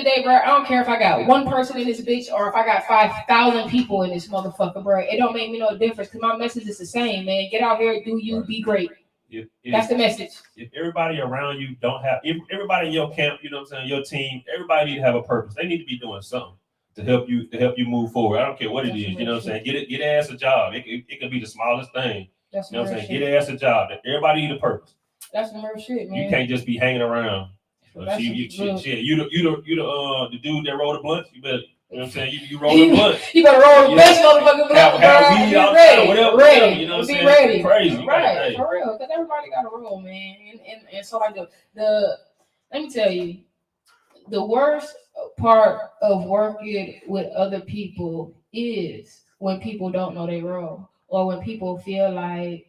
day, bro, I don't care if I got one person in this bitch or if I got 5,000 people in this motherfucker, bro. It don't make me no difference because my message is the same, man. Get out here, do you, be great. That's the message. If everybody around you if everybody in your camp, you know what I'm saying, your team, everybody need to have a purpose. They need to be doing something to help you move forward. I don't care what it is, you know what I'm saying. Get ass a job. It can be the smallest thing. You know what I'm saying. Get ass a job. Everybody need a purpose. That's some real shit, man. You can't just be hanging around. You the dude that rolled the blunt. You better, you know what I'm saying. You roll the blunt. You better roll the best motherfucking blunt. Have weed outside, whatever. You know what I'm saying. Ready. Crazy, right? For real, because everybody got a roll, man. And so like the let me tell you, the worst part of working with other people is when people don't know their role or when people feel like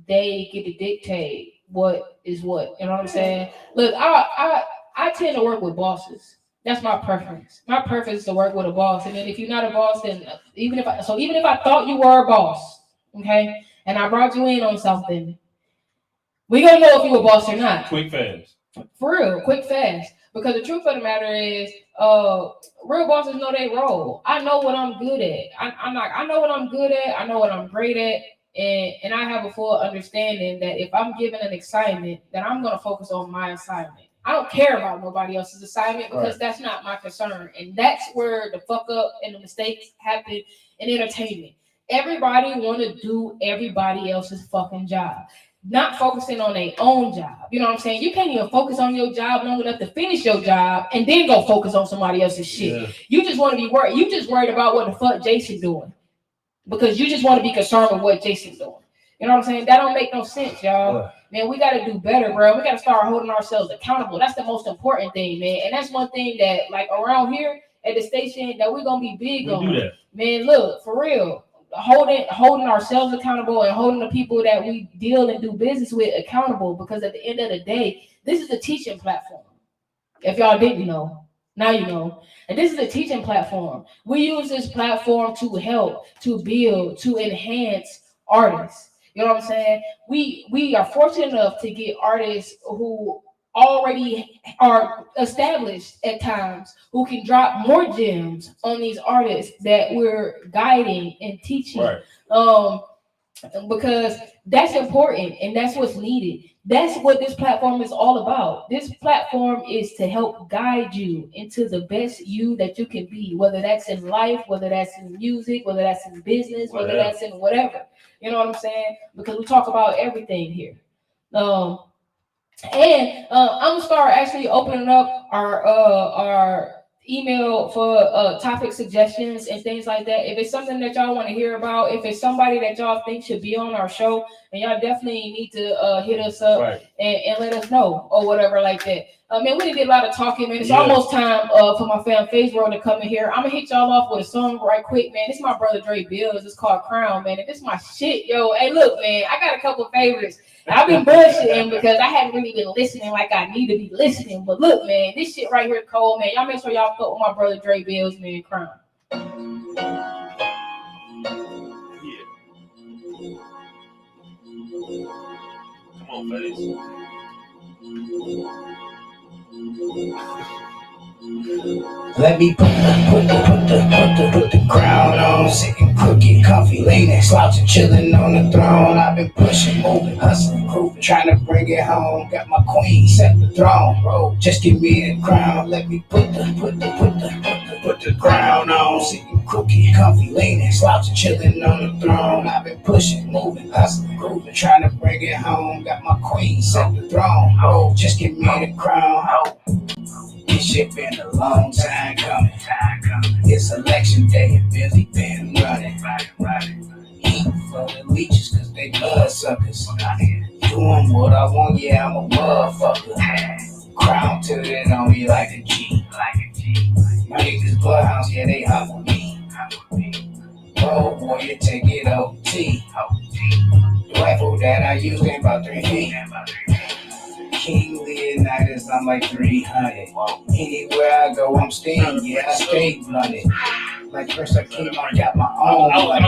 they get to dictate what is what. You know what I'm saying? Look, I tend to work with bosses. That's my preference. My preference is to work with a boss. And then if you're not a boss, then even if I thought you were a boss, okay, and I brought you in on something, We gonna know if you a boss or not. Quick, fast. For real, quick, fast. Because the truth of the matter is, real bosses know their role. I know what I'm good at. I know what I'm good at. I know what I'm great at. And I have a full understanding that if I'm given an assignment, then I'm gonna focus on my assignment. I don't care about nobody else's assignment because that's not my concern. And that's where the fuck up and the mistakes happen in entertainment. Everybody wanna do everybody else's fucking job, not focusing on their own job. You know what I'm saying? You can't even focus on your job long enough to finish your job and then go focus on somebody else's shit. Yeah. You just want to be worried. You just worried about what the fuck Jason doing because you just want to be concerned with what Jason's doing. You know what I'm saying? That don't make no sense, y'all. Man, we got to do better, bro. We got to start holding ourselves accountable. That's the most important thing, man. And that's one thing that, like, around here at the station that we're going to be big on. Do that. Man, look, for real. Holding ourselves accountable and holding the people that we deal and do business with accountable, because at the end of the day, this is a teaching platform. If y'all didn't know, now you know. And this is a teaching platform. We use this platform to help, to build, to enhance artists. You know what I'm saying? We are fortunate enough to get artists who already are established at times, who can drop more gems on these artists that we're guiding and teaching. Right. Because that's important and that's what's needed. That's what this platform is all about. This platform is to help guide you into the best you that you can be, whether that's in life, whether that's in music, whether that's in business, whether that's in whatever. You know what I'm saying? Because we talk about everything here. And I'm gonna start actually opening up our email for topic suggestions and things like that. If it's something that y'all want to hear about, if it's somebody that y'all think should be on our show, then y'all definitely need to hit us up and let us know or whatever like that. Man, we did a lot of talking, man. It's almost time for my fam FaseWorld to come in here. I'm gonna hit y'all off with a song right quick, man. This is my brother Dre Bills. It's called Crown, man. And this is my shit, yo. Hey, look, man, I got a couple favorites. I've been bullshitting because I haven't really been listening like I need to be listening. But look, man, this shit right here cold, man. Y'all make sure y'all fuck with my brother Dre Bills, man. Crown. Come on, Face. Let me put the crown on, sitting crooked, comfy, leaning, slouching, chilling on the throne. I've been pushing, moving, hustling, grooving, trying to bring it home. Got my queen set the throne, bro. Just give me the crown. Let me put the crown on, sitting crooked, comfy, leaning, slouching, chilling on the throne. I've been pushing, moving, hustling, grooving, trying to bring it home. Got my queen set the throne, bro. Just give me the crown. This shit been a long time coming. It's election day and Billy been running. Heat for the leeches cause they blood suckers. Doing what I want, yeah, I'm a motherfucker. Crown to it on me like a G. My niggas bloodhounds, yeah, they humble me. Oh boy, you take it OT. The rifle that I use ain't about 3 feet. King Leonidas, I'm like 300. Anywhere I go, I'm staying, yeah, I stay blunted. Like first I came, I got my own. I was like,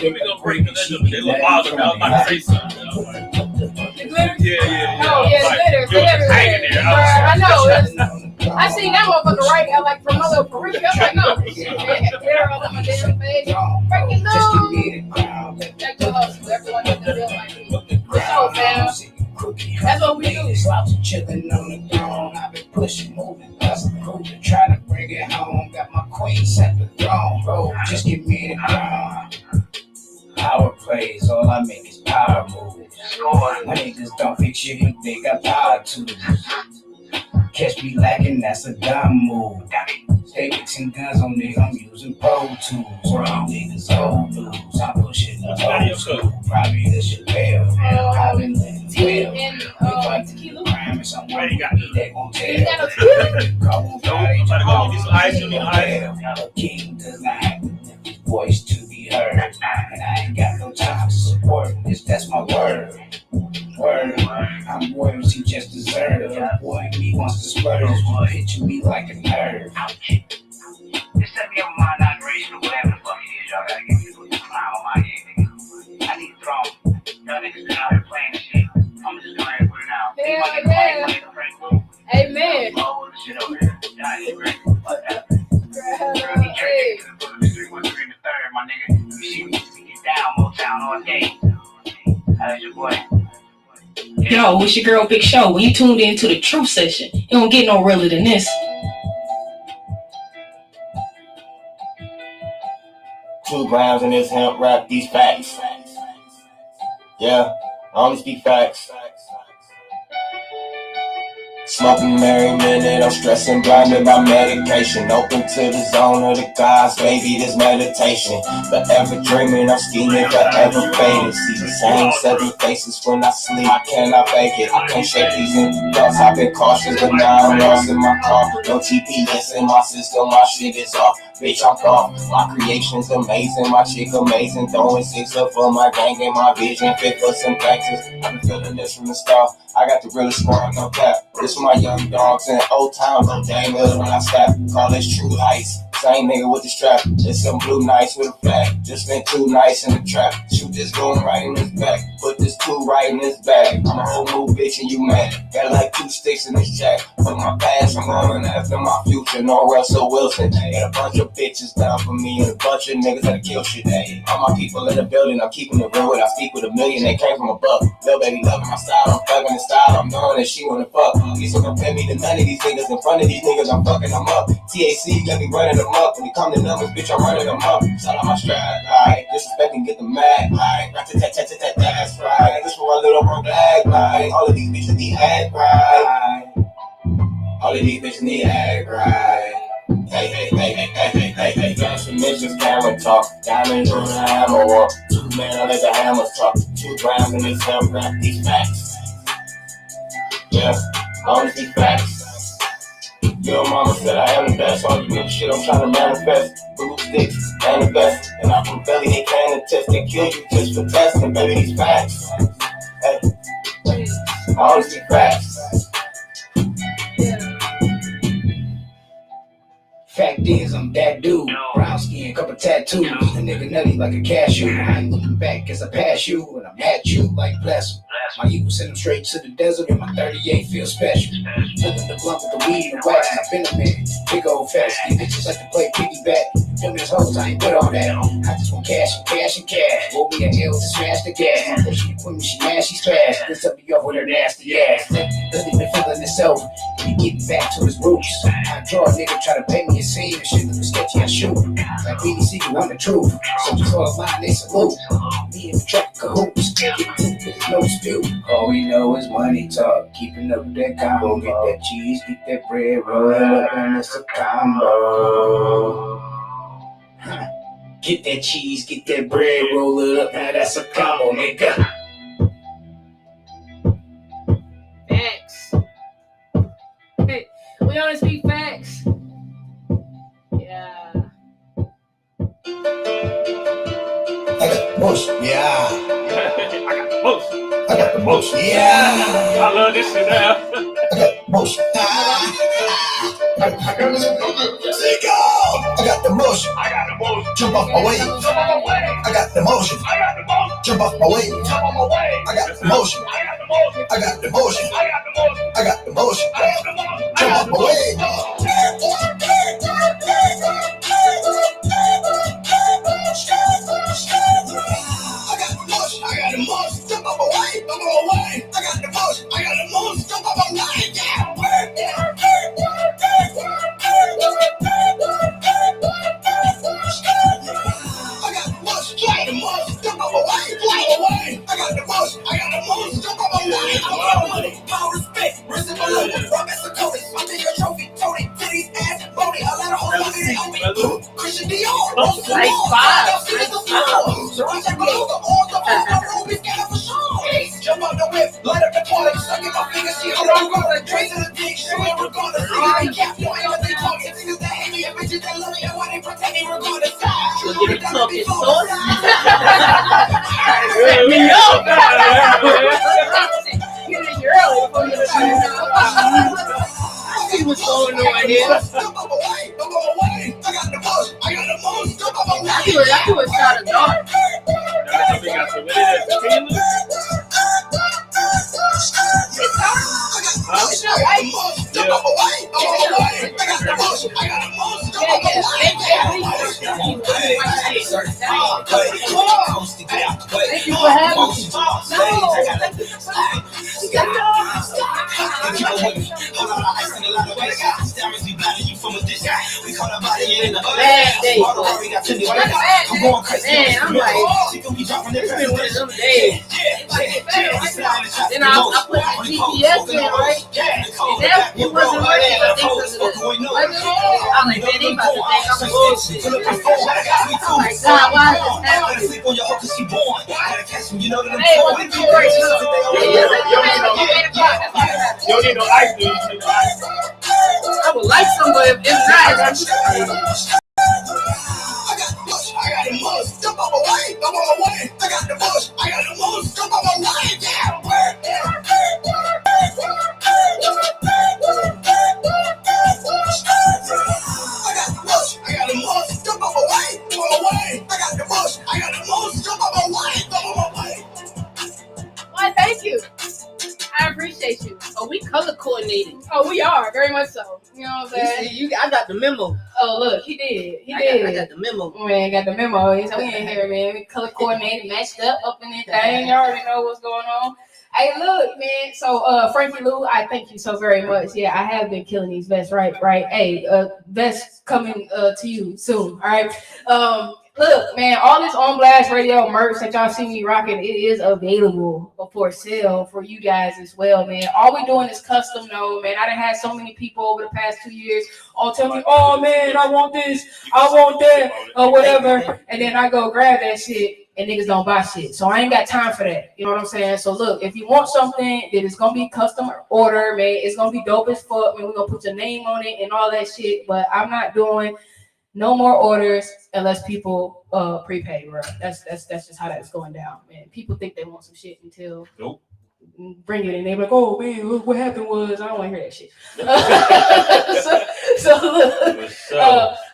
we gonna break it. They look bothered. I was about to say something. Yeah. Oh, yeah, glitter. I know. I seen that motherfucker right. I like from my little periphery. I'm like, no. Glitter all on my damn face. Breaking news. Check the hustle. Everyone in the real life. What's up, fam? That's what we do. Slouching, chilling on the throne. I've been pushing, moving, hustling, grooving, trying to bring it home. Got my queen set the throne, bro. Just give me the crown. Power plays, all I make is power moves. My niggas don't fix shit if they got power tools. Catch me lacking, that's a dumb move. Stay mixing guns on niggas, I'm using Pro Tools. All these niggas old news, I'm pushing the old school. Probably the Chappelle, I've been letting 12. If I do the crime or something, they gon' tell. Call a king does not have to lift his voice to be heard. And I ain't got no time to support this, that's my word. I'm words he just deserves. Boy, me wants to splurge. You picture me like a nerd. Just set me up my inauguration or whatever the fuck it is. Y'all gotta give me a crown on my head, nigga. I need a throne. Y'all niggas been out here playing this shit. shit over here. Y'all ain't great. What's happening? Girl, he tricky. Put him in 313 the third, my nigga. You see me get down, Motown all day. How's your boy? Yo, it's your girl Big Show. When you tuned into the Truth Session, you don't get no realer than this. 2 grams in this hemp rap, these facts. Yeah, I only speak facts. Smoking every minute, I'm stressing, blinded by medication. Open to the zone of the gods, baby, this meditation. Forever dreaming, I'm scheming, forever faded. See the same 7 faces when I sleep, I cannot fake it. I can't shake these empty thoughts, I've been cautious, but now I'm lost in my car. No GPS in my system, my shit is off. Bitch, I'm gone. My creation's amazing, my chick amazing. Throwing 6 up for my gang and my vision fit for some gangsters. I've been feeling this from the start. I got the realest squad, no cap. This for my young dogs in old town, no dang hood when I step. Call this true ice. Same nigga with the strap. It's some blue nights with a flag. Just been 2 nights in the trap. Shoot this gun right in his back. Put this 2 right in his bag. I'm a whole new bitch and you mad. Got like 2 sticks in this jack. Fuck my past, I'm going after my future. No Russell Wilson. Got a bunch of bitches down for me and a bunch of niggas that kill shit. All my people in the building, I'm keeping it real. I speak with a million, they came from above. Lil' baby loving my style, I'm fucking the style. I'm knowing that she wanna fuck. Lisa compare me to none of these niggas. In front of these niggas, I'm fucking them up. TAC got me running them up. When it come to numbers, bitch, I'm running them up. Shout out my stride, alright. Disrespect and get them mad, alright. Rat-tat-tat-tat-tat, that's right. This for my little broke lag, right. All of these bitches need act right. All of these bitches need act right. Hey, hey, hey, hey, hey, hey, hey, hey. Transformations, camera talk. Diamonds on the hammer walk. 2 men, I let the hammers talk. 2 grams in this hemp rap, these facts. Yeah, honestly facts. Your mama said I am the best. All you new shit I'm trying to manifest. Blue sticks, manifest. And I'm from Belly, they can attest. They kill you just for testing, baby, these facts. Hey, honestly facts. Fact is, I'm that dude. Brown skin, couple tattoos. A nigga nutty like a cashew. I ain't looking back as I pass you, and I'm at you like bless 'em. My youth send them straight to the desert, and my 38 feels special. Filling the blunt with the weed and wax, and I've been a man. Big old fast. These bitches like to play piggyback. Them as hoes, I ain't with all that. I just want cash and cash and cash. Roll me a L to smash the gas. She queen, she mad, she's fast. This up me off with her nasty ass. Doesn't even feeling itself. He getting back to his roots. I draw a nigga, try to pay me a scene. And shit looking sketchy, I shoot. Like BBC, you want the truth. So just all mine, they salute. Me and the track cahoots. Get to the no dispute. All we know is money talk. Keeping up with that combo. Get that cheese, get that bread, roll it up, and it's a combo. Get that cheese, get that bread, roll it up, now that's a combo, nigga. Facts. Hey, we only speak facts. Yeah. I got the most, yeah. I got the most. I got the most, yeah. I love this shit now. I got the most. I got the motion. I got the most. Jump off my way. Jump on my way. I got the motion. I got the most. Jump off my way. Jump on my way. I got the motion. I got the most. I got the motion. I got the most. I got the motion. I got the most. Jump off my way. I got the motion. I got the motion. Jump off my way. I'm on my way. I got the motion. I got the motion. Jump off my way. Like five. Jump out the whip, light up the party, suck in my fingers, see how I'm going, trace in the dick, show me regardless, cap, you ain't what they talk, if niggas that hate me, and bitches that love me, and why they protect me regardless, You'll get it talking sauce. Set me up. Get it early before you turn it down. I see what's going on here. I do a shot of dark. these diamonds be blinding you from a distance. We call our body in the Man, there you go. we got to When I come back, I'm going crazy. man, I'm like, She gonna be dropping that it's been one of them days. Then I put the GPS in, right? And that it wasn't working. I think because of the weather. I'm like, man, they about to think I'm bullshit. I'm like, God, why is this happening? Hey, what's the deal right now? Yeah, you don't need no ice, dude. You need no ice. I would like some, but if it's not, I got the bush, I got the most, jump on my way, I'm on my way. I got the bush, I got the most, jump on my way, yeah, I got the bush, I got the most, jump on my way, I'm on my way. I got the bush, I got the most, jump on my way, I'm on my way. Why, thank you. I appreciate you. Oh, we color coordinated. Oh, we are, very much so. You know what I'm saying? I got the memo. Oh, look, he did. He did. I got the memo. Man, got the memo. So we in here, man. We color coordinated, matched up in that thing. You already know what's going on. Hey, look, man. So, Frankie Lou, I thank you so very much. Yeah, I have been killing these vests, right? Hey, vests coming to you soon. All right. Look, man, all this On Blast Radio merch that y'all see me rocking, it is available for sale for you guys as well, man. All we doing is custom, though, man. I done had so many people over the past 2 years all tell me, oh, man, I want this, I want that, or whatever. And then I go grab that shit, and niggas don't buy shit. So I ain't got time for that. You know what I'm saying? So look, if you want something that is gonna be custom order, man, it's gonna be dope as fuck, man. We're gonna put your name on it and all that shit. But I'm not doing no more orders unless people prepay, bro. That's just how that's going down, man. People think they want some shit until bring it, and they be like, oh man, what happened was I don't want to hear that shit.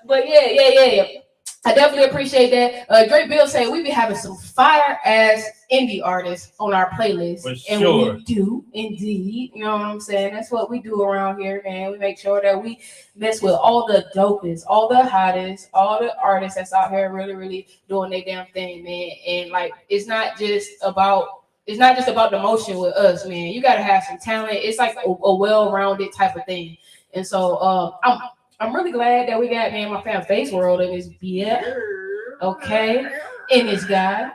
But yeah. I definitely appreciate that. Drake Bill said we be having some fire ass indie artists on our playlist. And we do indeed. You know what I'm saying? That's what we do around here, man. We make sure that we mess with all the dopest, all the hottest, all the artists that's out here really, really doing their damn thing, man. And like it's not just about the motion with us, man. You gotta have some talent. It's like a well-rounded type of thing. And so I'm really glad that we got, man, my fam FaseWorld in this beer. Okay. In this guy.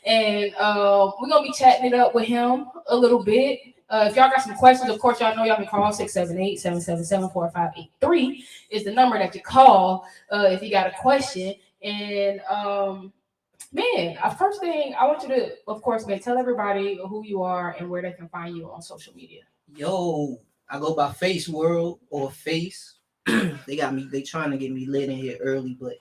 And we're gonna be chatting it up with him a little bit. If y'all got some questions, of course, y'all know y'all can call 678-777-4583 is the number that you call if you got a question. And man, first thing I want you to, of course, man, tell everybody who you are and where they can find you on social media. Yo, I go by FaseWorld or Face. They trying to get me lit in here early, but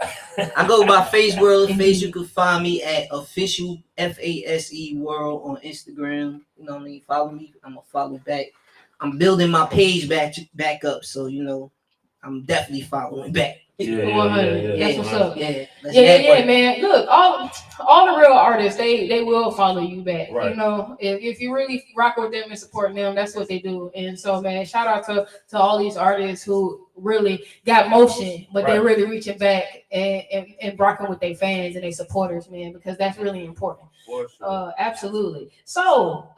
I go by FaseWorld. Face, you can find me at official FASE World on Instagram. You know what I mean? Follow me. I'm gonna follow back. I'm building my page back up, so you know I'm definitely following back. Yeah. That's what's up. Yeah, man. Look, all the real artists, they will follow you back. Right. You know, if you really rock with them and support them, that's what they do. And so, man, shout out to all these artists who really got motion, but they're really reaching back and rocking with their fans and their supporters, man, because that's really important. Absolutely. So,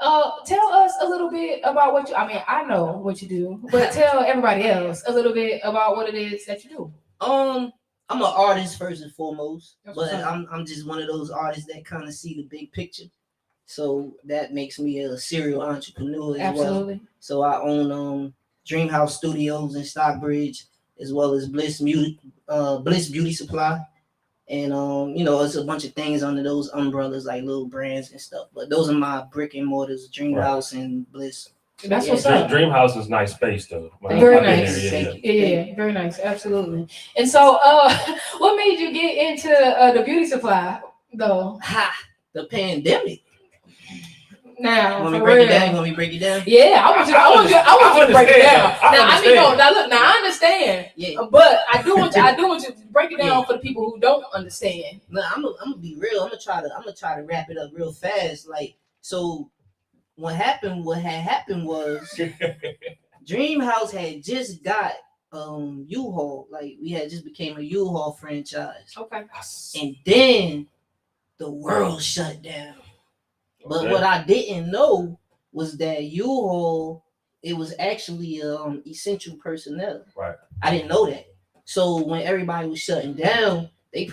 tell us a little bit about what I know what you do, but tell everybody else a little bit about what it is that you do. I'm an artist first and foremost, but I'm just one of those artists that kind of see the big picture. So that makes me a serial entrepreneur as well. So I own Dream House Studios in Stockbridge, as well as Bliss Beauty Supply. And it's a bunch of things under those umbrellas, like little brands and stuff. But those are my brick and mortars, Dream House and Bliss. That's what's up. Dream House is nice space though. Very nice. Yeah, very nice. Absolutely. And so, what made you get into the beauty supply though? The pandemic. Now, want me break it down? Yeah, I want you to break it down. Now I understand. Yeah, but I do want you to break it down for the people who don't understand. No, I'm gonna be real. I'm gonna try to wrap it up real fast. Like, so what had happened was Dream House had just got U-Haul. Like, we had just became a U-Haul franchise. Okay. And then the world shut down. But what I didn't know was that U-Haul it was actually essential personnel. Right. I didn't know that. So when everybody was shutting down, we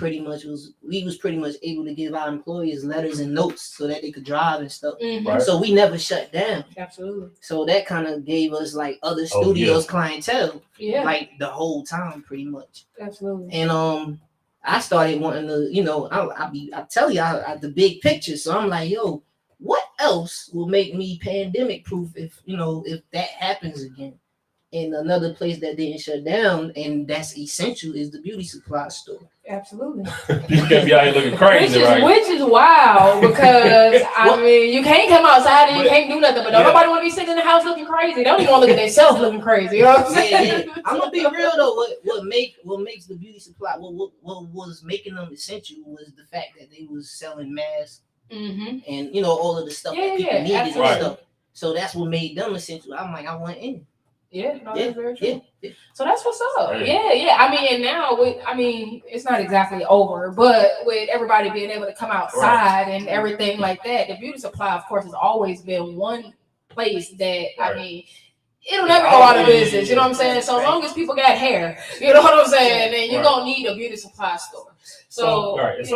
was pretty much able to give our employees letters and notes so that they could drive and stuff. Right. So we never shut down. Absolutely. So that kind of gave us like other studios clientele. Yeah. Like the whole time, pretty much. Absolutely. And I started wanting to, I tell you, I the big picture. So I'm like, yo, what else will make me pandemic proof if that happens again? And another place that didn't shut down and that's essential is the beauty supply store. Absolutely. People can't be out here looking crazy, Which is wild because I mean you can't come outside and you can't do nothing, but nobody want to be sitting in the house looking crazy. They don't even want to look at themselves looking crazy. You know what I'm saying? Yeah. I'm gonna be real though. What makes the beauty supply what was making them essential was the fact that they was selling masks and all of the stuff that people needed and stuff. So that's what made them essential. I'm like, I went in. Yeah, no, that's very true. Yeah. So that's what's up. Yeah. I mean, and now it's not exactly over, but with everybody being able to come outside and everything like that, the beauty supply, of course, has always been one place that I mean, it'll never go out of business. You know what I'm saying? So long as people got hair, you know what I'm saying, then you're gonna need a beauty supply store. So as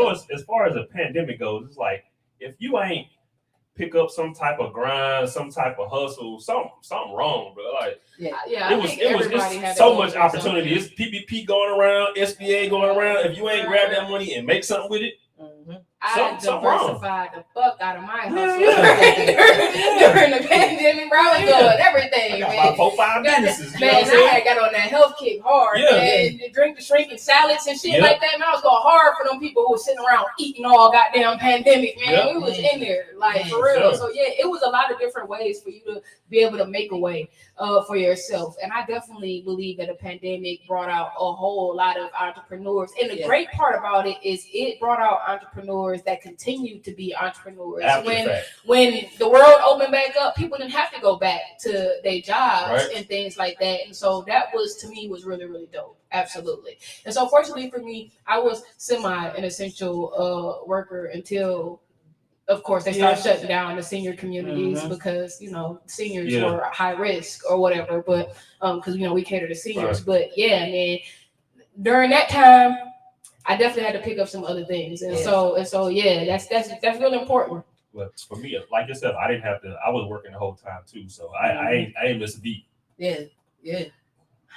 far as the pandemic goes, it's like if you ain't pick up some type of grind, some type of hustle, something wrong, bro. Like it was so much opportunity. It's PPP going around, SBA going around. If you ain't grab that money and make something with it, I diversified the fuck out of my hustle during the pandemic, bro. I was doing everything, man. 4-5 businesses. Man, I got on that health kick hard, man. Drink the shrinking salads and shit like that, man. I was going hard for them people who were sitting around eating all goddamn pandemic, man. We was in there, like, for real. So, yeah, it was a lot of different ways for you to be able to make a way for yourself. And I definitely believe that the pandemic brought out a whole lot of entrepreneurs. And the great part about it is it brought out entrepreneurs that continue to be entrepreneurs. When the world opened back up, people didn't have to go back to their jobs and things like that. And so that was really, really dope. Absolutely. And so fortunately for me, I was an essential worker until, of course, they started shutting down the senior communities because, seniors were high risk or whatever. But because, we cater to seniors. But yeah, man, during that time, I definitely had to pick up some other things. And so that's really important. But for me, like I said, I didn't have to, I was working the whole time too. So I ain't missed a beat. Yeah.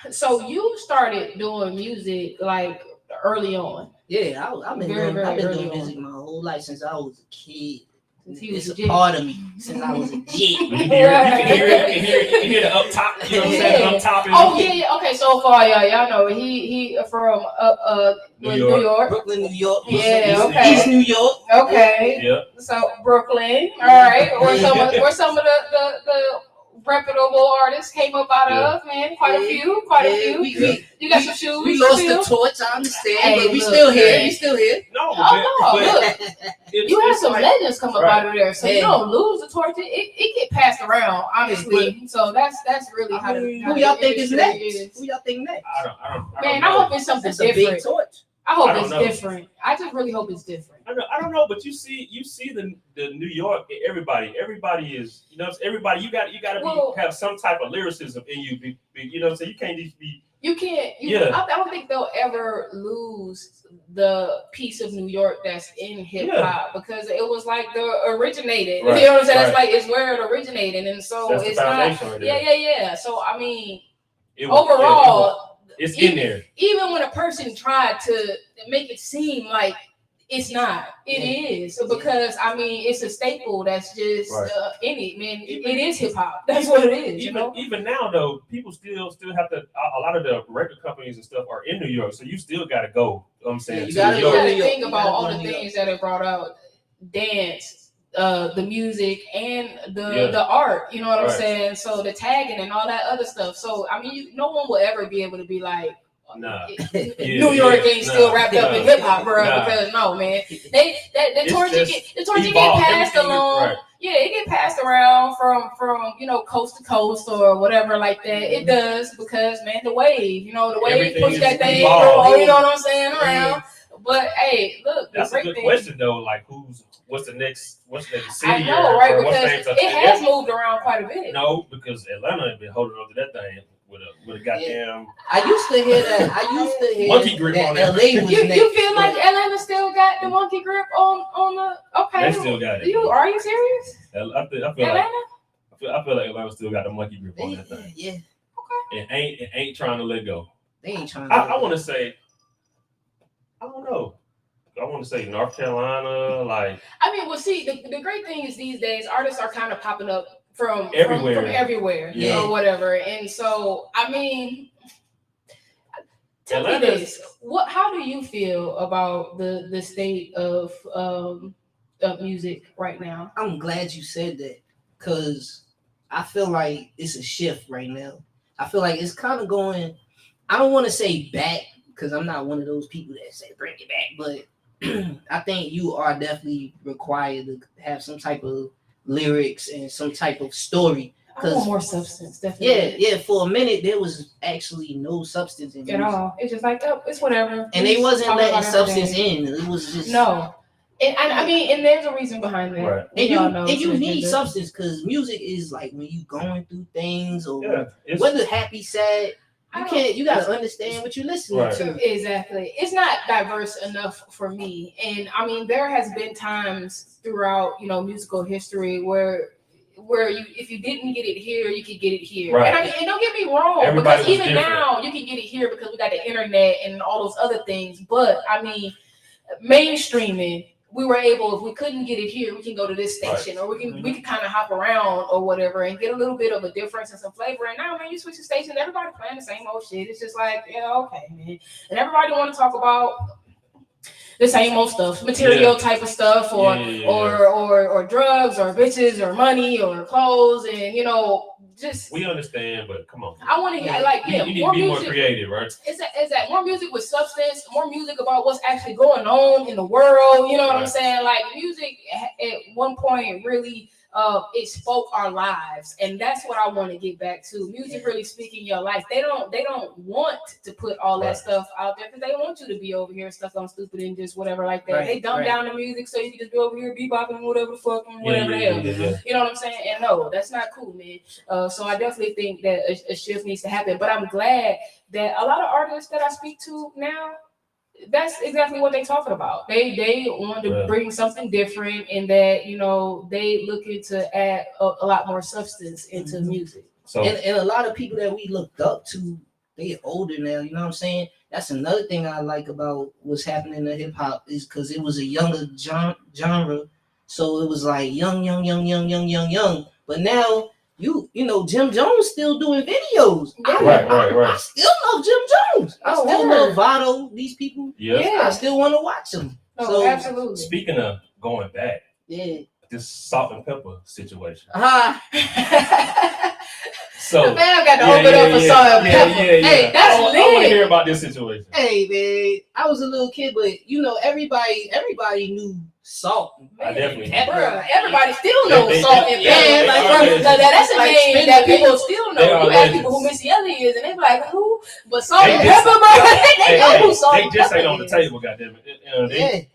So you started doing music like early on. Yeah, I've been doing music my whole life since I was a kid. It's a part of me since I was a kid. You can hear the up top. You know what I'm saying? Up top. Okay. So far, y'all know he from New York, Brooklyn, New York. Yeah, okay. East New York. Okay. Yeah. So Brooklyn. All right. Where some of the reputable artists came up out of, man. Quite a few. You got some shoes. We lost the torch, I understand, but we still here. We still here. No, look. You have some legends come up out of there, so you don't lose the torch. It get passed around, honestly. So that's really how who y'all think is next? Who y'all think next? I don't Man, I hope it's something different. A big torch. I hope it's different. I just really hope it's different. I don't know, but you see the New York. Everybody is, everybody. You got to have some type of lyricism in you. So you can't just be. You can't. I don't think they'll ever lose the piece of New York that's in hip hop because it was like the originated. Right, you know what I'm saying? It's like it's where it originated, and so that's it's not. Right yeah. So I mean, overall. It's in there. Even when a person tried to make it seem like it's not, it is. Because, I mean, it's a staple that's just in it, man. It is hip hop. That's what it is. Even now, though, people still have to, a lot of the record companies and stuff are in New York. So you still got to go. I'm saying, you got to think about all the things that it brought out. Dance, the music and the art, you know what I'm saying? So the tagging and all that other stuff. So I mean, no one will ever be able to be like, New York ain't still wrapped up in hip hop, bro. Because no, man, the torch get passed along. Right. Yeah, it get passed around from coast to coast or whatever like that. It does because man, the wave, the wave push that thing, you know what I'm saying, around. But hey, look, That's a good question though. Like, what's the next city? I know, right? Because it has moved around quite a bit. No, because Atlanta has been holding on to that thing with a goddamn. I used to hear that. Monkey grip on that. LA was next. You feel like Atlanta still got the monkey grip on the? Okay, They still got it. Are you serious? I feel Atlanta? I feel like Atlanta still got the monkey grip on that thing. Yeah. Okay. It ain't trying to let go. They ain't trying. I want to say. I don't know. I want to say North Carolina, like. I mean, well, see, the great thing is these days artists are kind of popping up from everywhere, or whatever. And so, I mean, tell me this: how do you feel about the state of music right now? I'm glad you said that because I feel like it's a shift right now. I feel like it's kind of going. I don't want to say back because I'm not one of those people that say bring it back, but I think you are definitely required to have some type of lyrics and some type of story. I want more substance, definitely. Yeah. For a minute, there was actually no substance in at all. It's just like, oh, it's whatever. And they wasn't letting substance in. It was just no. And I mean, and there's a reason behind that. Right. And you need substance because music is like when you going through things or whether happy, sad. You gotta understand what you're listening to. Exactly. It's not diverse enough for me. And I mean, there has been times throughout, musical history where if you didn't get it here, you could get it here. Right. And I mean, and don't get me wrong, because even now you can get it here because we got the internet and all those other things. But I mean, mainstreaming, we were able, if we couldn't get it here, we can go to this station, or we can kind of hop around or whatever and get a little bit of a difference and some flavor. And now, man, you switch the station, everybody playing the same old shit. It's just like, yeah, okay, man. And everybody want to talk about the same old stuff, material type of stuff, or drugs, or bitches, or money, or clothes, and just. We understand, but come on. I want to hear you need to be more creative, right? It's that more music with substance, more music about what's actually going on in the world. You know what I'm saying? Like music at one point really. It spoke our lives, and that's what I want to get back to. Music really speaking your life. They don't want to put all that stuff out there because they want you to be over here stuck on stupid and just whatever like that. They dumb down the music so you can just be over here bebopping whatever the fuck and whatever the hell. You know what I'm saying? And no, that's not cool, man. So I definitely think that a shift needs to happen. But I'm glad that a lot of artists that I speak to now, that's exactly what they're talking about. They want to bring something different, and that they looking to add a lot more substance into music. So and a lot of people that we looked up to, they older now. You know what I'm saying? That's another thing I like about what's happening in hip hop is because it was a younger genre, so it was like young. But now. Jim Jones still doing videos. Right. I still love Jim Jones. I still love Vado, these people. Yeah. I still want to watch them. So absolutely. Speaking of going back, this salt and pepper situation. So the man got to open up for salt and pepper. Hey, that's lit. I want to hear about this situation. Hey, man, I was a little kid, but everybody knew salt. I definitely. Everybody still knows salt and pepper. That's a name that people still know. You ask people who Missy Elliott is, and they be like, who? But salt and pepper, bro. They know who salt and pepper is. They just ain't on the table, goddamn it.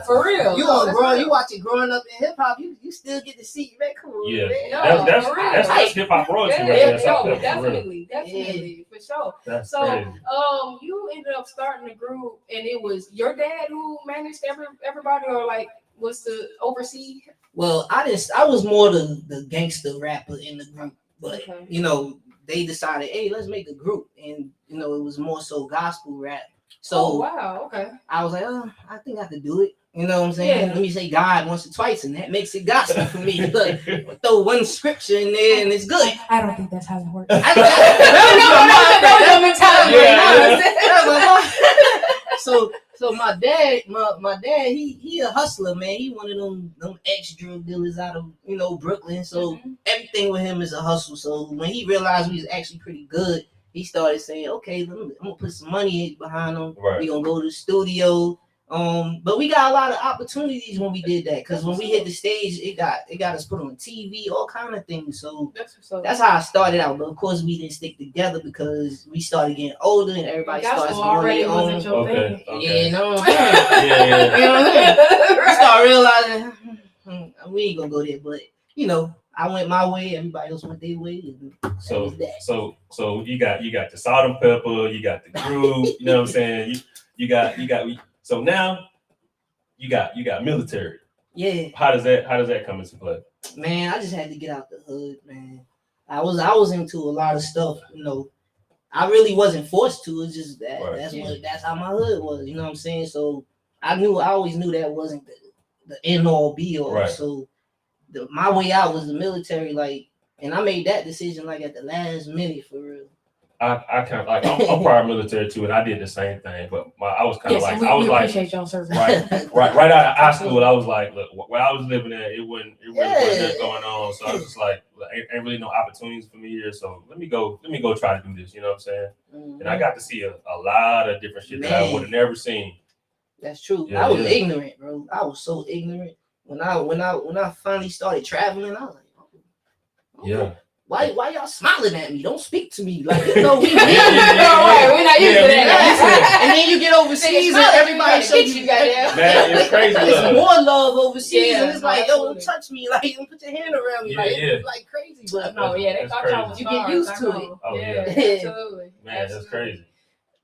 For real. You watch it growing up in hip hop. You still get to see man. Come on, man. That's hip hop royalty right there. Definitely, for sure. So, you ended up starting a group, and it was your dad who managed everybody, or like was the oversee? Well, I was more the gangster rapper in the group, but they decided, hey, let's make a group, and it was more so gospel rap. So wow, okay. I was like, I think I could do it. You know what I'm saying? Let me say God once or twice, and that makes it gospel for me. But throw one scripture in there, and it's good. I don't think that's how it works. So my dad, he a hustler, man. He one of them ex-drug dealers out of Brooklyn. So everything with him is a hustle. So when he realized we was actually pretty good, he started saying, okay, I'm gonna put some money behind him. Right. We gonna go to the studio. But we got a lot of opportunities when we did that, because when we hit the stage, it got us put on TV, all kind of things. So that's how I started out. But of course, we didn't stick together because we started getting older and everybody started doing their own. Okay. You know, Yeah. you know what I'm saying? We start realizing we ain't gonna go there, but you know, I went my way, everybody else went their way. And So you got the salt and pepper, you got the groove, you know what I'm saying? You got so now you got military. Yeah. How does that come into play? Man, I just had to get out the hood, man. I was into a lot of stuff, you know. I really wasn't forced to. It's just that that's how my hood was, you know what I'm saying? So I always knew that wasn't the end all be all. Right. So my way out was the military, like, and I made that decision like at the last minute, for real. I kind of like I'm prior military too, and I did the same thing. But I was kind of like I was like appreciate y'all service. right out of high school. I was like, look, where I was living at, it really wasn't nothing going on. So I was just like, ain't really no opportunities for me here. So let me go try to do this. You know what I'm saying? And I got to see a lot of different shit that I would have never seen. That's true. I was ignorant, bro. I was so ignorant when I finally started traveling. I was like, Why y'all smiling at me? Don't speak to me. Like, you know, we're not used to that. And then you get overseas and everybody shows you goddamn. Man, it's crazy. It's more love overseas. And it's like, yo, don't touch me. Like, don't put your hand around me. It's like crazy. But no, they thought y'all was you get used to it. Oh, yeah. Absolutely. Man, that's crazy.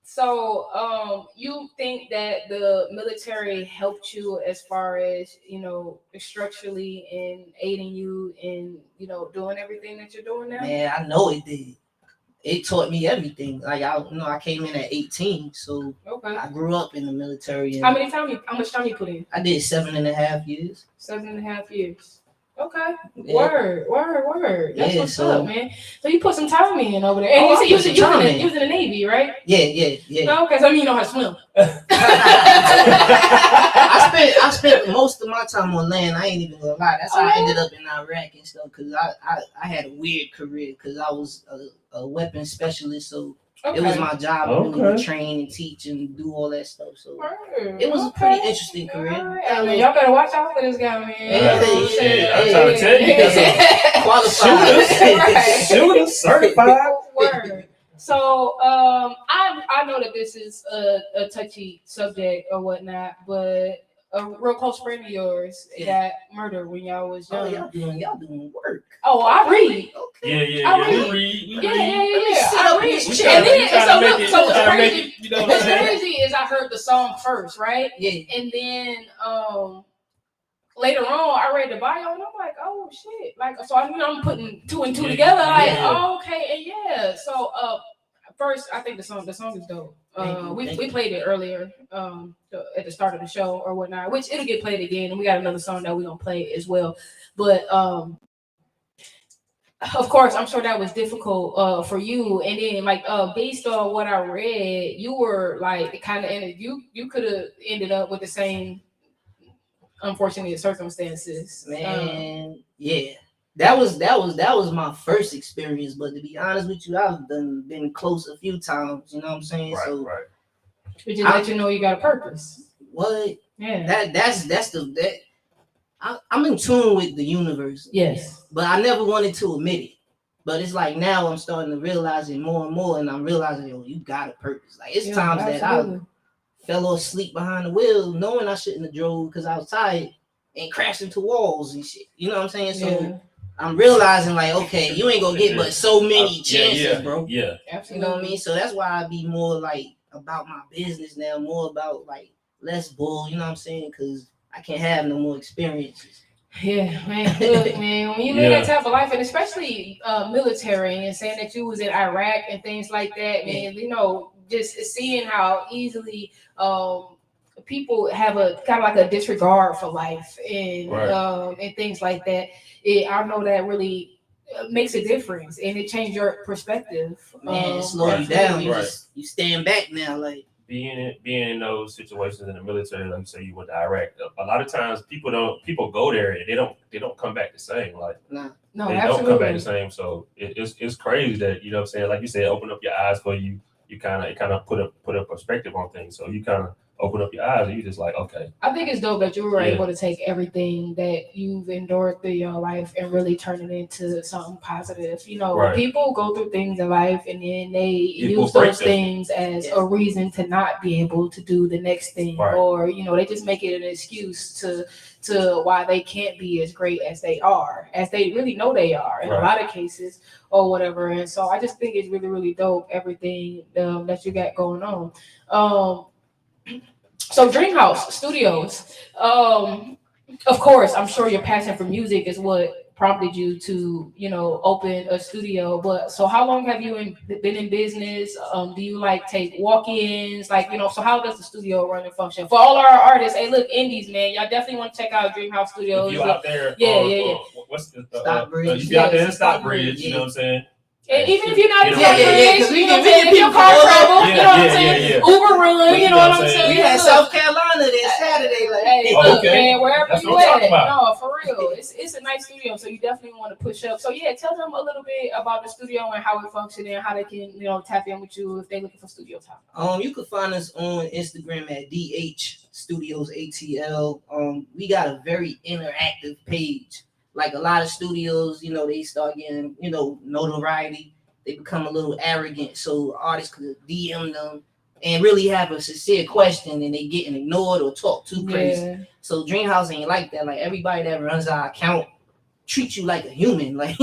So, you think that the military helped you as far as, you know, structurally and aiding you in, you know, doing everything that you're doing now? Man, I know it did. It taught me everything. Like, I came in at 18, so I grew up in the military. How much time you put in? I did 7.5 years. 7.5 years. Okay. Yeah. Word. That's what's up, man. So you put some time in over there. And you said you was in the Navy, right? Yeah. Okay, so you know how to swim. I spent most of my time on land. I ain't even gonna lie. That's how I ended up in Iraq and stuff, because I had a weird career because I was a weapons specialist, so it was my job to train and teach and do all that stuff. So it was a pretty interesting career. I mean, y'all better watch out for this guy, man. I'm trying to tell you, qualified, shooter, certified. Word. So I know that this is a touchy subject or whatnot, but a real close friend of yours got murdered when y'all was young. Y'all doing work. Oh, I read. Okay. I read. I read. What's crazy is I heard the song first, right? Yeah. And then later on, I read the bio and I'm like, oh shit! Like, so I'm putting two and two together. Like, oh, okay, and So first, I think the song is dope. We played it earlier at the start of the show or whatnot, which it'll get played again, and we got another song that we're gonna play as well. But of course, I'm sure that was difficult for you. And then, like, based on what I read, you were like kind of you could have ended up with the same unfortunate circumstances. Man, yeah. That was my first experience, but to be honest with you, I've been close a few times. You know what I'm saying? Right. Which just let you know you got a purpose. What? Yeah. I'm in tune with the universe. Yes. But I never wanted to admit it. But it's like now I'm starting to realize it more and more, and I'm realizing, you got a purpose. Like, it's times that I fell asleep behind the wheel, knowing I shouldn't have drove because I was tired, and crashed into walls and shit. You know what I'm saying? So I'm realizing, like, okay, you ain't gonna get but so many chances, bro. Yeah. Absolutely. You know what I mean? So that's why I be more like about my business now, more about like less bull, you know what I'm saying? Because I can't have no more experiences. Yeah, man. Look, man, when you live that type of life, and especially military, and saying that you was in Iraq and things like that, man, you know, just seeing how easily people have a kind of like a disregard for life and things like that. I know that really makes a difference, and it changed your perspective. Man, slow you down. You stand back now, like. Being in those situations in the military, like you say, you went to Iraq. A lot of times, people go there and they don't come back the same. Like, no, they don't come back the same. So it's crazy that, what I'm saying, like you said, open up your eyes for you. You kind of put a perspective on things. So you kind of open up your eyes, and you just like, okay. I think it's dope that you were able to take everything that you've endured through your life and really turn it into something positive. You know, people go through things in life and then they use those things as a reason to not be able to do the next thing, or you know, they just make it an excuse to why they can't be as great as they are, as they really know they are in a lot of cases or whatever. And so I just think it's really, really dope, everything that you got going on. So Dreamhouse Studios, of course, I'm sure your passion for music is what prompted you to, you know, open a studio. But so how long have you been in business? Do you like take walk-ins? Like, you know, so how does the studio run and function? For all our artists, hey, look, indies, man, y'all definitely want to check out Dreamhouse Studios. If you out there, what's the Stockbridge? If you out there in Stockbridge, you know what I'm saying? And even if you're not in Stockbridge, you know what I'm saying? If your car travel, you know what I'm saying? Uber run, you know what I'm saying? We had South Carolina this Saturday. Like, hey, look, man, wherever you at, no, for real, it's a nice studio, so you definitely want to push up. So yeah, tell them a little bit about the studio and how it functions and how they can, you know, tap in with you if they're looking for studio time. You can find us on Instagram at DH Studios ATL. We got a very interactive page. Like a lot of studios, you know, they start getting, you know, notoriety. They become a little arrogant, so artists could DM them and really have a sincere question, and they getting ignored or talked too crazy. Yeah. So Dreamhouse ain't like that. Like everybody that runs our account treats you like a human. Like,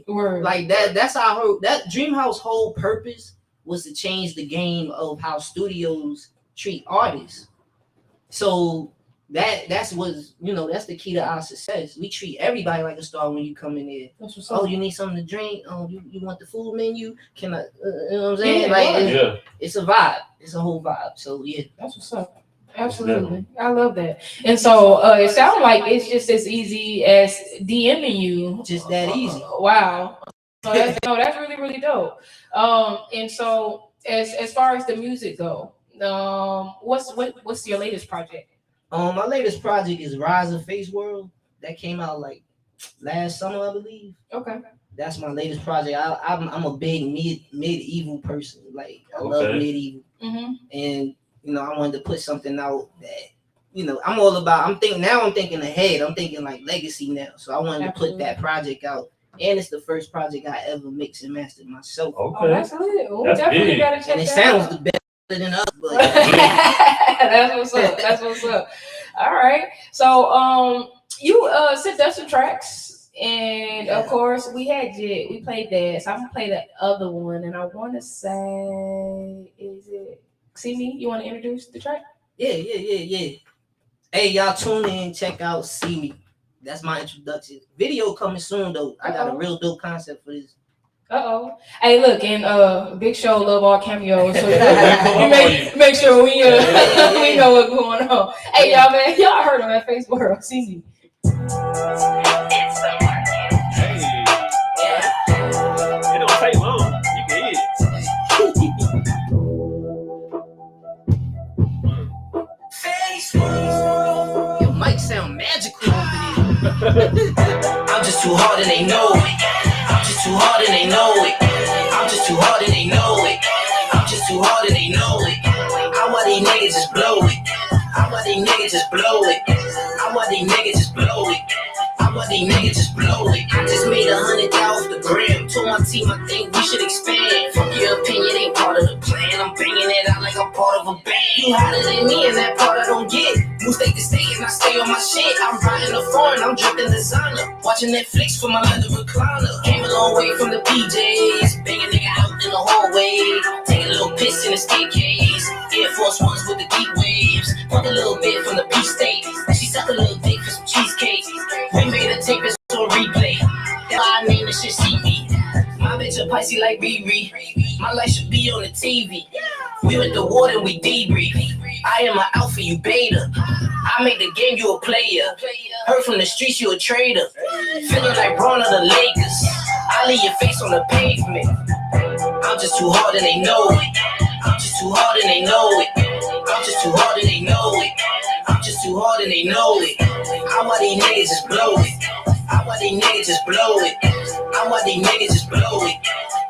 like that. That's our that Dreamhouse whole purpose was to change the game of how studios treat artists. So that's what's, you know, that's the key to our success. We treat everybody like a star when you come in here. Oh, you need something to drink? Oh, you want the food menu? Can I? You know what I'm saying? Like, it's a vibe. It's a whole vibe. So yeah, that's what's up. Absolutely, I love that. And so it sounds like it's just as easy as DMing you. Just that easy. Wow. So that's, no, that's really, really dope. And so as far as the music go, what's your latest project? My latest project is Rise of FaseWorld. That came out like last summer, I believe. Okay. That's my latest project. I'm a big medieval person. Like I love medieval. Mm-hmm. And you know, I wanted to put something out that, you know, I'm all about. I'm thinking ahead. I'm thinking like legacy now. So I wanted to put that project out. And it's the first project I ever mixed and mastered myself. Okay. Oh, that's lit. Oh, definitely gotta check and it sounds the best than us, but that's what's up. That's what's up. All right. So you sent us some tracks, and of course we had Jet. We played that. So I'm gonna play the other one, and I want to say, is it See Me? You want to introduce the track? Yeah. Hey, y'all tune in, check out See Me. That's my introduction. Video coming soon though. I got a real dope concept for this. Hey, look, and Big Show love all cameos, so make sure we know what's going on. Hey, y'all, man, y'all heard him at FaseWorld. See Me. It's the market. Hey, it don't take long. You can hit FaseWorld. Your mic sound magical over there. I'm just too hard and they know it. I'm just too hard and they know it. I'm just too hard and they know it. I'm just too hard and they know it. I want these niggas just blow it. I want these niggas just blow it. I want these niggas just blow it. I want these niggas just blow it. I just made 100 off the gram. Told my team I think we should expand. Fuck your opinion, ain't part of the plan. I'm banging it out like I'm part of a band. You hotter than me and that part I don't get. Move state to state and I stay on my shit. I'm riding the foreign, I'm dripping designer. Watching Netflix from my leather recliner. Came a long way from the PJs. Bang a nigga out in the hallway. Take a little piss in the staircase. Air Force Ones with the deep waves. Fuck a little bit from the P State. She suck a little dick for some cheesecake. We made a tape this on replay. That's why I named this shit See Me. My bitch a Pisces like Riri. My life should be on the TV. We with the water, we debrief. I am an alpha, you beta. I make the game, you a player. Heard from the streets, you a trader. Feeling like Braun of the Lakers. I leave your face on the pavement. I'm just too hard and they know it. I'm just too hard and they know it. I'm just too hard and they know it. I'm just too hard and they know it. I want these niggas just blow it. I want these niggas just blow it. I want these niggas just blow it.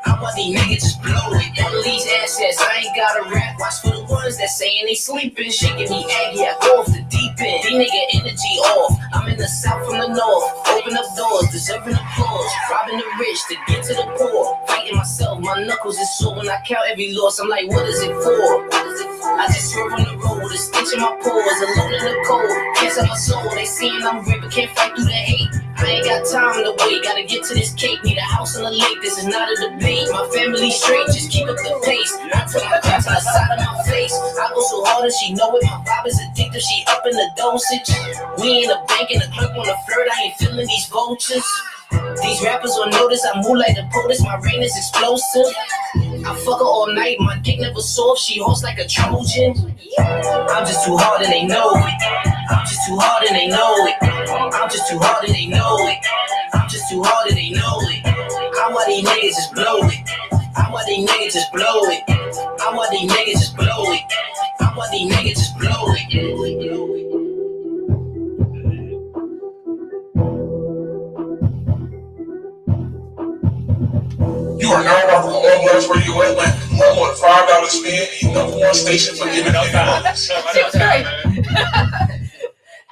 I want these niggas just blow it. On these assets, I ain't got a rap. Watch for the one ones that saying they sleeping. Shaking me aggy, I go off the deep end. D nigga energy off. I'm in the south from the north. Open up doors, deserving applause. Robbing the rich to get to the poor. Fighting myself, my knuckles is sore when I count every loss. I'm like, what is it for? I just swerve on the road with a stitch in my pores. Alone in the cold, can't sell my soul. They seeing I'm great, but can't fight through the hate. I ain't got time to wait, gotta get to this cake. Need a house on the lake, this is not a debate. My family straight, just keep up the pace. I turn my car to the side of my face. I go so hard and she know it. My vibe is addictive, she up in the dosage. We in the bank and the clerk on the flirt. I ain't feeling these vultures. These rappers will notice I move like the POTUS. My rain is explosive. I fuck her all night, my dick never soft. She hosts like a Trojan. I'm just too hard and they know it. I'm just too hard and they know it. I'm just too hard and they know it. I'm just too hard and they know it. I want these niggas just blow it. I want these niggas just blow it. I want these niggas just blow it. I want these niggas just blow it. You are now rocking with On Blast Radio Atlanta, home on $5 spin, the number one station for independent artists.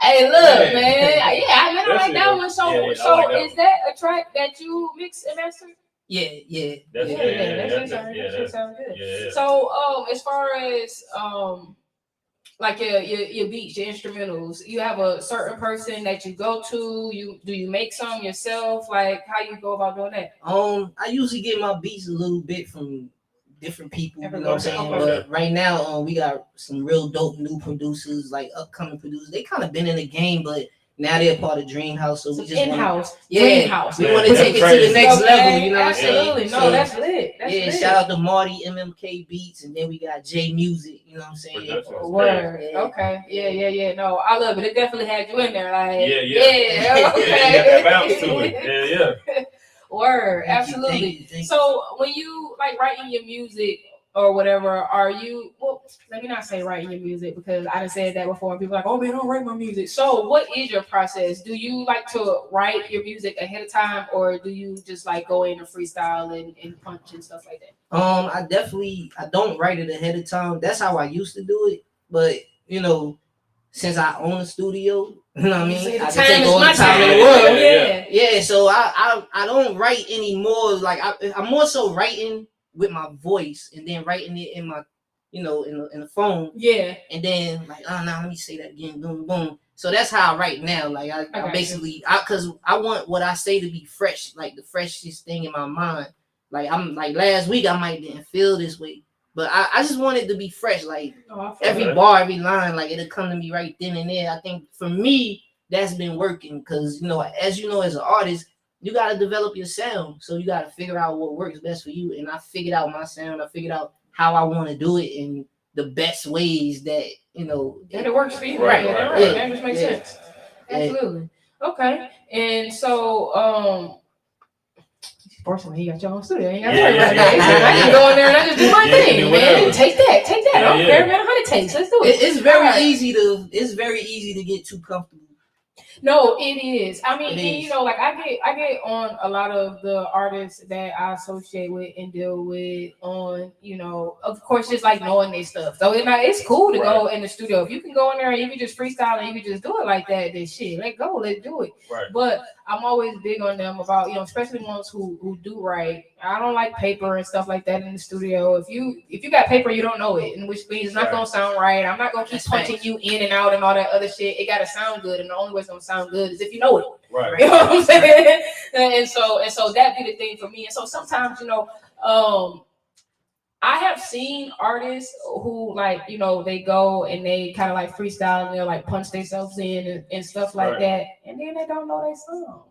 Hey, look, man. Yeah, I like that one. So, is that a track that you mix and master? Yeah. That sounds good. Yeah. So, as far as like your beats, your instrumentals, you have a certain person that you go to. Do you make some yourself? Like, how you go about doing that? I usually get my beats a little bit from different people, you know what I'm saying? But right now, we got some real dope new producers, like upcoming producers. They kind of been in the game, but now they're part of Dream House, so we just in-house. Dream House. We want to take it to the next level, you know what I'm saying? Absolutely. No, that's lit. That's lit. Shout out to Marty, MMK Beats, and then we got J Music, you know what I'm saying? Word. Okay. Yeah. No, I love it. It definitely had you in there. Like, Yeah. Okay. Yeah, that bounce to it. Yeah. Word. Absolutely. Thank you. So when you like writing your music or whatever, are you, well, let me not say writing your music because I done said that before and people are like, oh man, I don't write my music. So what is your process? Do you like to write your music ahead of time or do you just like go in and freestyle and punch and stuff like that? I don't write it ahead of time. That's how I used to do it. But, you know, since I own a studio, you know what I mean? I can take all the time in the world. Yeah, so I don't write anymore. Like I'm more so writing with my voice and then writing it in my, you know, in the phone. Yeah. And then like, let me say that again. Boom, boom. So that's how I write now. Like I basically, because I want what I say to be fresh, like the freshest thing in my mind. Like I'm like last week I might didn't feel this way, but I just want it to be fresh. Like every bar, every line, like it'll come to me right then and there. I think for me that's been working because, you know, as you know, as an artist, you got to develop your sound. So you got to figure out what works best for you. And I figured out my sound. I figured out how I want to do it in the best ways that, you know. And it works for you. Right. That just makes sense. Absolutely. Okay. And so, fortunately, he got your own studio. Ain't got to worry about that. I can go in there and I just do my thing, man. Take that. I don't care, man. How it takes. Let's do it. It's very easy to get too comfortable. No, it is. I mean, and, you know, like I get on a lot of the artists that I associate with and deal with on, you know, of course, just like knowing their stuff. So it's cool to go in the studio. If you can go in there and you can just freestyle and you can just do it like that, then shit, let's do it. Right. But I'm always big on them about, you know, especially ones who do write. I don't like paper and stuff like that in the studio. If you got paper, you don't know it, and which means it's not gonna sound right. I'm not gonna keep punching you in and out and all that other shit. It gotta sound good, and the only way it's gonna sound good is if you know it. Right. You know what I'm saying? And so that be the thing for me. And so sometimes, you know, I have seen artists who, like, you know, they go and they kind of like freestyle and they'll like punch themselves in and stuff like that, and then they don't know their song.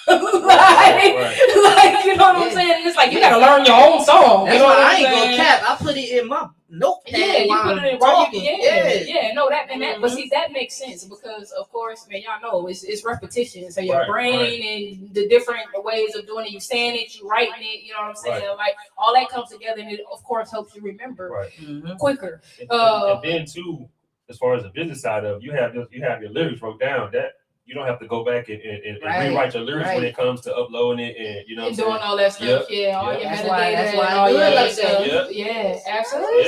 Like, you know what I'm saying? It's like you gotta learn your own song. That's why I ain't gonna cap. I put it in my notepad. Yeah, you put it in talking. No, that, but see, that makes sense because, of course, man, y'all know it's repetition. So your brain and the different ways of doing it, you saying it, you writing it. You know what I'm saying? Like all that comes together, and it of course helps you remember quicker. And then too, as far as the business side of, you have your lyrics wrote down. That you don't have to go back and rewrite your lyrics when it comes to uploading it and, you know, and doing all that stuff. All your metadata and all your other stuff. Yeah, absolutely.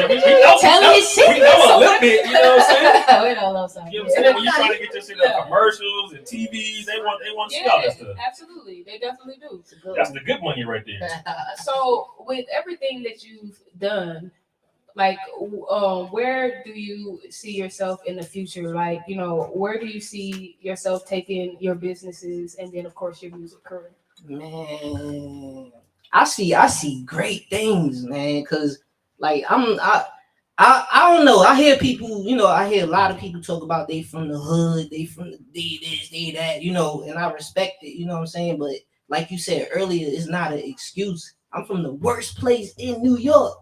We know telling his secrets. We know a little bit, you know what I'm saying? We know a little something. You know what I'm saying? When you trying to get your shit on commercials and TVs, they want to see all that stuff. Absolutely, they definitely do. That's the good money right there. So, with everything that you've done, like, where do you see yourself in the future? Like, where do you see yourself taking your businesses and then, of course, your music career? Man, I see great things, man. Cause like I don't know. I hear people, I hear a lot of people talk about they from the hood, they from they this, they that, and I respect it, you know what I'm saying? But like you said earlier, it's not an excuse. I'm from the worst place in New York.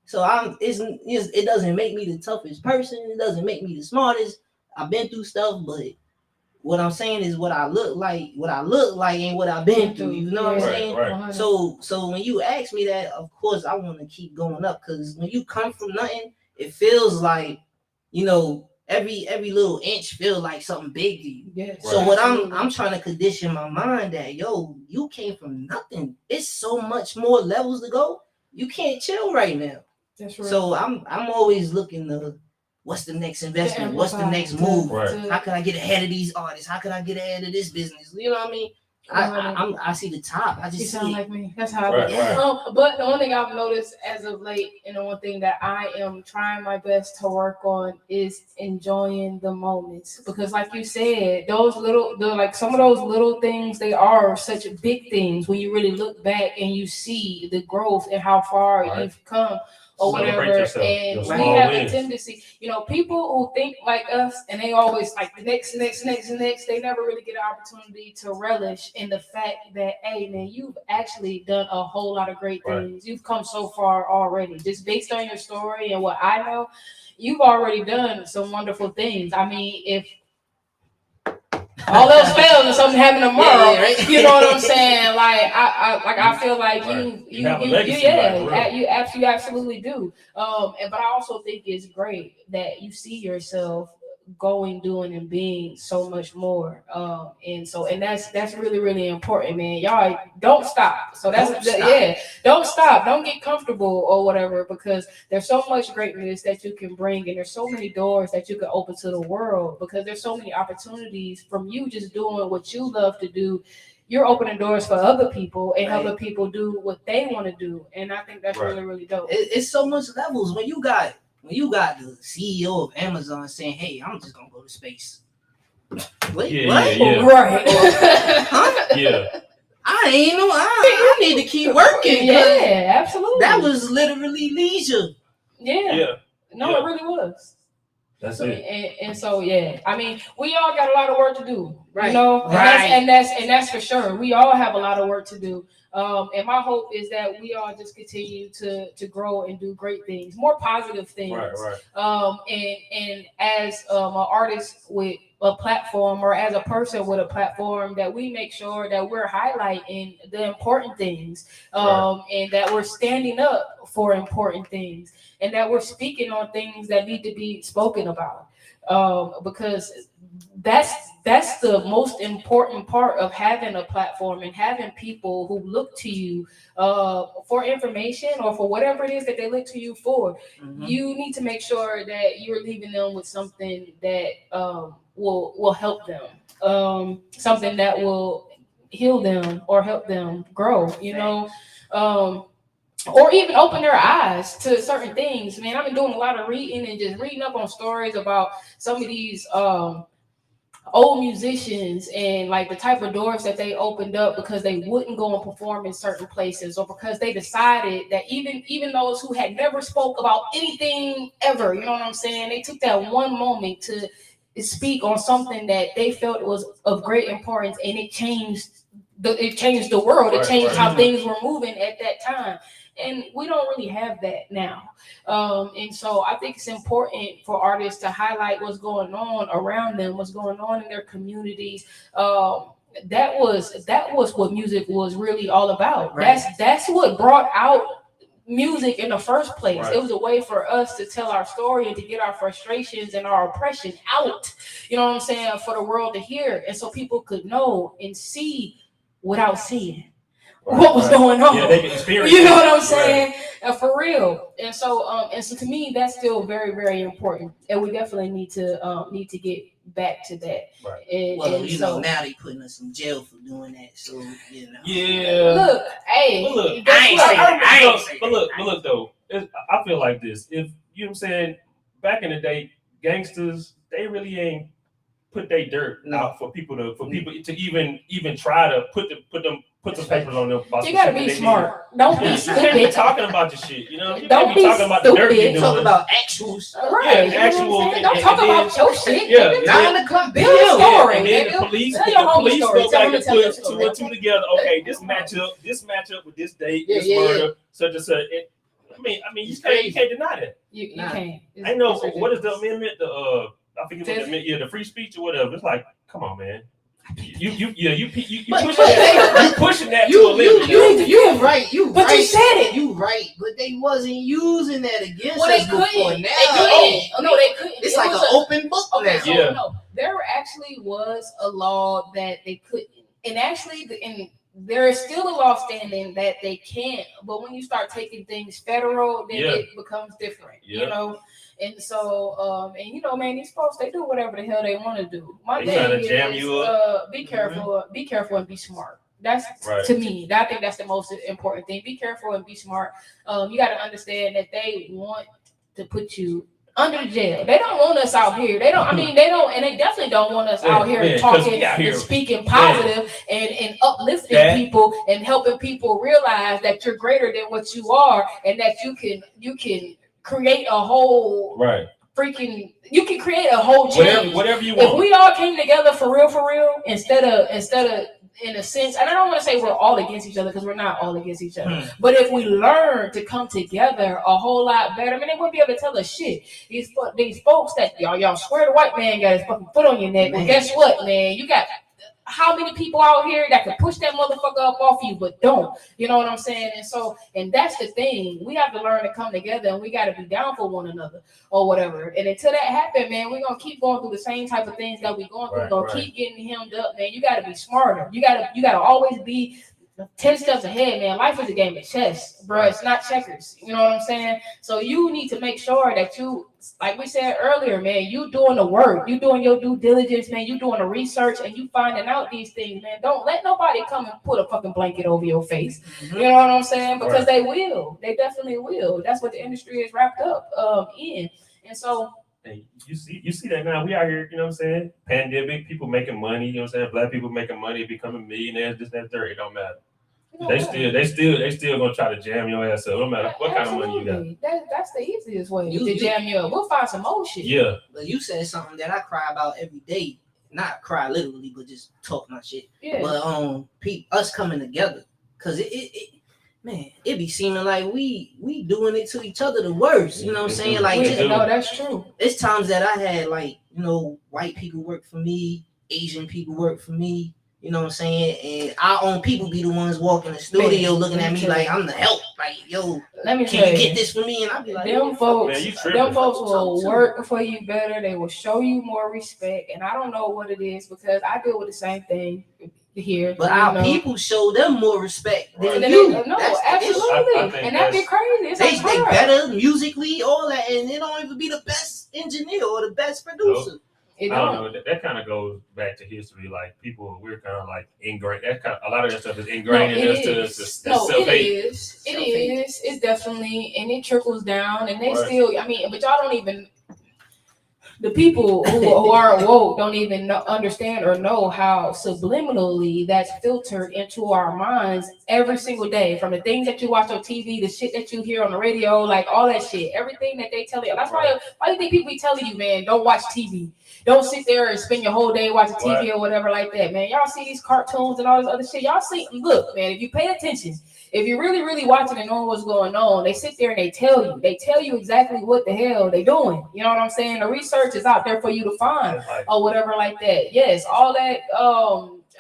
So it doesn't make me the toughest person. It doesn't make me the smartest. I've been through stuff, but what I'm saying is what I look like and what I've been through. You know what I'm saying? Right. So when you ask me that, of course I want to keep going up, because when you come from nothing, it feels like, every little inch feels like something big to you. Yes. So what I'm trying to condition my mind that, you came from nothing. It's so much more levels to go. You can't chill right now. That's right. So I'm always looking to, what's the next investment? What's the next move? Right. How can I get ahead of these artists? How can I get ahead of this business? You know what I mean? I see the top. I just You sound like me. That's how Right, I right. But the one thing I've noticed as of late, and the one thing that I am trying my best to work on, is enjoying the moments. Because, like you said, some of those little things, they are such big things when you really look back and you see the growth and how far you've come. Or Celebrate whatever, yourself, and your we small have wins. a tendency, people who think like us, and they always like the next, they never really get an opportunity to relish in the fact that, hey man, you've actually done a whole lot of great things. You've come so far already, just based on your story and what I know. You've already done some wonderful things. I mean, if all else fails and something happened tomorrow, right. you know what I'm saying? Like I feel like you have a legacy, you absolutely do. But I also think it's great that you see yourself going, doing, and being so much more. And that's really, really important, man. Y'all don't stop. So don't stop. Don't get comfortable or whatever, because there's so much greatness that you can bring, and there's so many doors that you can open to the world, because there's so many opportunities from you just doing what you love to do. You're opening doors for other people and helping people do what they want to do. And I think that's really, really dope. It's so much levels when you got the CEO of Amazon saying, "Hey, I'm just gonna go to space." Wait, what? Yeah. Right. Huh? Yeah. I ain't know. I need to keep working. Yeah, absolutely. That was literally leisure. Yeah. No, it really was. That's it. And so I mean, we all got a lot of work to do, right? And that's for sure. We all have a lot of work to do. And my hope is that we all just continue to grow and do great things, more positive things. Right. And as an artist with a platform, or as a person with a platform, that we make sure that we're highlighting the important things, and that we're standing up for important things, and that we're speaking on things that need to be spoken about, because that's the most important part of having a platform and having people who look to you for information, or for whatever it is that they look to you for. Mm-hmm. You need to make sure that you're leaving them with something that will help them, something that will heal them or help them grow, or even open their eyes to certain things. Man, I've been doing a lot of reading and just reading up on stories about some of these old musicians, and like the type of doors that they opened up because they wouldn't go and perform in certain places, or because they decided that even those who had never spoke about anything ever, you know what I'm saying, they took that one moment to speak on something that they felt was of great importance, and it changed the world. It changed how things were moving at that time. And we don't really have that now. And so I think it's important for artists to highlight what's going on around them, what's going on in their communities. That was what music was really all about. Right. That's what brought out music in the first place. Right. It was a way for us to tell our story and to get our frustrations and our oppression out, you know what I'm saying, for the world to hear. And so people could know and see without seeing. what was going on. Yeah, they can experience. You know what I'm saying? For real. And so to me, that's still very, very important, and we definitely need to get back to that. Right. And you know, now they putting us in jail for doing that. So you know. Yeah. Look, hey, but look, but look though, I feel like this. If you know what I'm saying, back in the day, gangsters, they really ain't put their dirt out for people to even try to put some papers on them. You gotta be smart. Don't be stupid. You can't be talking about your shit. You know, you can't be talking about the dirt you're doing. Talk about actuals. Right. Yeah, actual. Don't talk about your shit. Yeah. 9 o'clock. Build a story. And then the police go back and put 2 and 2 together. Okay, this match up with this date, this murder, such and such. I mean, you can't deny that. You can't. I know what is the amendment? I forget what the amendment. Yeah, the free speech or whatever. It's like, come on, man. You pushing that to a limit. You're right. You said it. You right, but they wasn't using that against us before. Now They couldn't. It's like an open book now. So, no, there actually was a law that they couldn't, and actually, there is still a law standing that they can't. But when you start taking things federal, then it becomes different. You know. And so, and you know, man, these folks, they do whatever the hell they want to do. My thing is, be careful, and be smart. That's to me. I think that's the most important thing. Be careful and be smart. You got to understand that they want to put you under the jail. They don't want us out here. They don't. I mean, they don't, and they definitely don't want us out here talking and speaking positive and uplifting people and helping people realize that you're greater than what you are and that you can create a whole freaking. You can create a whole change. Whatever you want. If we all came together for real, instead of in a sense, and I don't want to say we're all against each other because we're not all against each other. But if we learn to come together a whole lot better, I mean, they wouldn't be able to tell us shit. These folks that y'all swear the white man got his fucking foot on your neck. Well, guess what, man? You got how many people out here that can push that motherfucker up off you, but don't. You know what I'm saying? And that's the thing. We have to learn to come together, and we got to be down for one another or whatever. And until that happens, man, we're gonna keep going through the same type of things that we're going through. We're gonna keep getting hemmed up, man. You got to be smarter. You gotta always be 10 steps ahead, man. Life is a game of chess, bro. It's not checkers. You know what I'm saying? So you need to make sure that you, like we said earlier, man, you doing the work. You doing your due diligence, man. You doing the research and you finding out these things, man. Don't let nobody come and put a fucking blanket over your face. You know what I'm saying? Because they will. They definitely will. That's what the industry is wrapped up in. And so you see that now. We out here, you know what I'm saying? Pandemic, people making money, you know what I'm saying? Black people making money, becoming millionaires, this, that, third. It don't matter. They still gonna try to jam your ass up. No matter what kind of money you got. That's the easiest way to jam you up. We'll find some more shit. Yeah. But you said something that I cry about every day. Not cry literally, but just talk my shit. Yeah. But us coming together, cause it be seeming like we doing it to each other the worst. You know what I'm saying? Like, no, that's true. It's times that I had, like, you know, white people work for me, Asian people work for me. You know what I'm saying? And our own people be the ones walking the studio looking at me like I'm the help. Like, yo, let me can you get this for me? And I'll be like, them folks will work for you better. They will show you more respect. And I don't know what it is because I deal with the same thing here. But our people show them more respect than you. No, absolutely. And that'd be crazy. They better musically, all that, and they don't even be the best engineer or the best producer. Nope. I don't know. That kind of goes back to history. Like, people, we're kind of like ingrained. A lot of that stuff is ingrained in us to self-hate. It is. It's definitely, and it trickles down. And they still, I mean, but y'all don't even. The people who aren't woke don't even understand or know how subliminally that's filtered into our minds every single day. From the things that you watch on TV, the shit that you hear on the radio, like all that shit, everything that they tell you. That's why you think people be telling you, man, don't watch TV. Don't sit there and spend your whole day watching TV or whatever like that, man. Y'all see these cartoons and all this other shit. Y'all see, look, man, if you pay attention, if you're really, really watching and knowing what's going on, they sit there and they tell you exactly what the hell they doing. You know what I'm saying? The research is out there for you to find or whatever like that. Yes, all that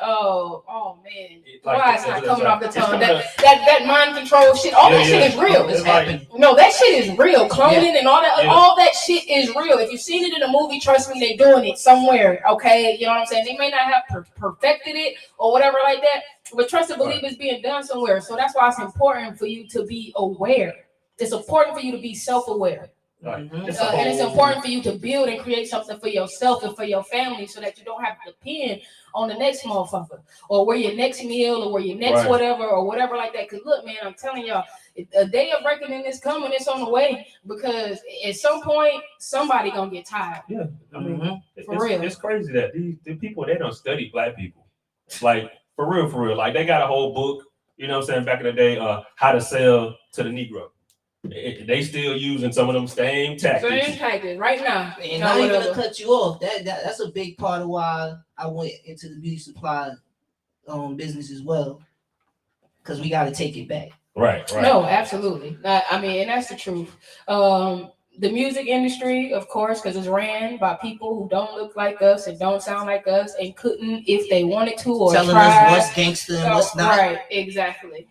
Oh man, Like, why it's not coming like, off the tongue? coming That mind control shit, all that shit is real. It's like, No, that shit is real. Cloning and all that, Yeah. all that shit is real. If you've seen it in a movie, trust me, they're doing it somewhere. Okay, you know what I'm saying? They may not have perfected it or whatever like that, but trust and believe it's being done somewhere. So that's why it's important for you to be aware. It's important for you to be self-aware. Right. And it's important for you to build and create something for yourself and for your family so that you don't have to depend on the next motherfucker or where your next meal or where your next whatever or whatever like that. Because look, man, I'm telling y'all, a day of reckoning is coming. It's on the way because at some point, somebody gonna get tired. Yeah, I mean, for real. It's crazy that the people, they don't study black people. Like, for real. Like, they got a whole book, you know what I'm saying, back in the day, how to sell to the Negro. They still using some of them same tactics right now. And not even to cut you off. That's a big part of why I went into the beauty supply business as well. Because we got to take it back. Right. No, absolutely. I mean, and that's the truth. The music industry, of course, because it's ran by people who don't look like us and don't sound like us and couldn't if they wanted to or telling tried. us what's gangster and what's not. Right, exactly.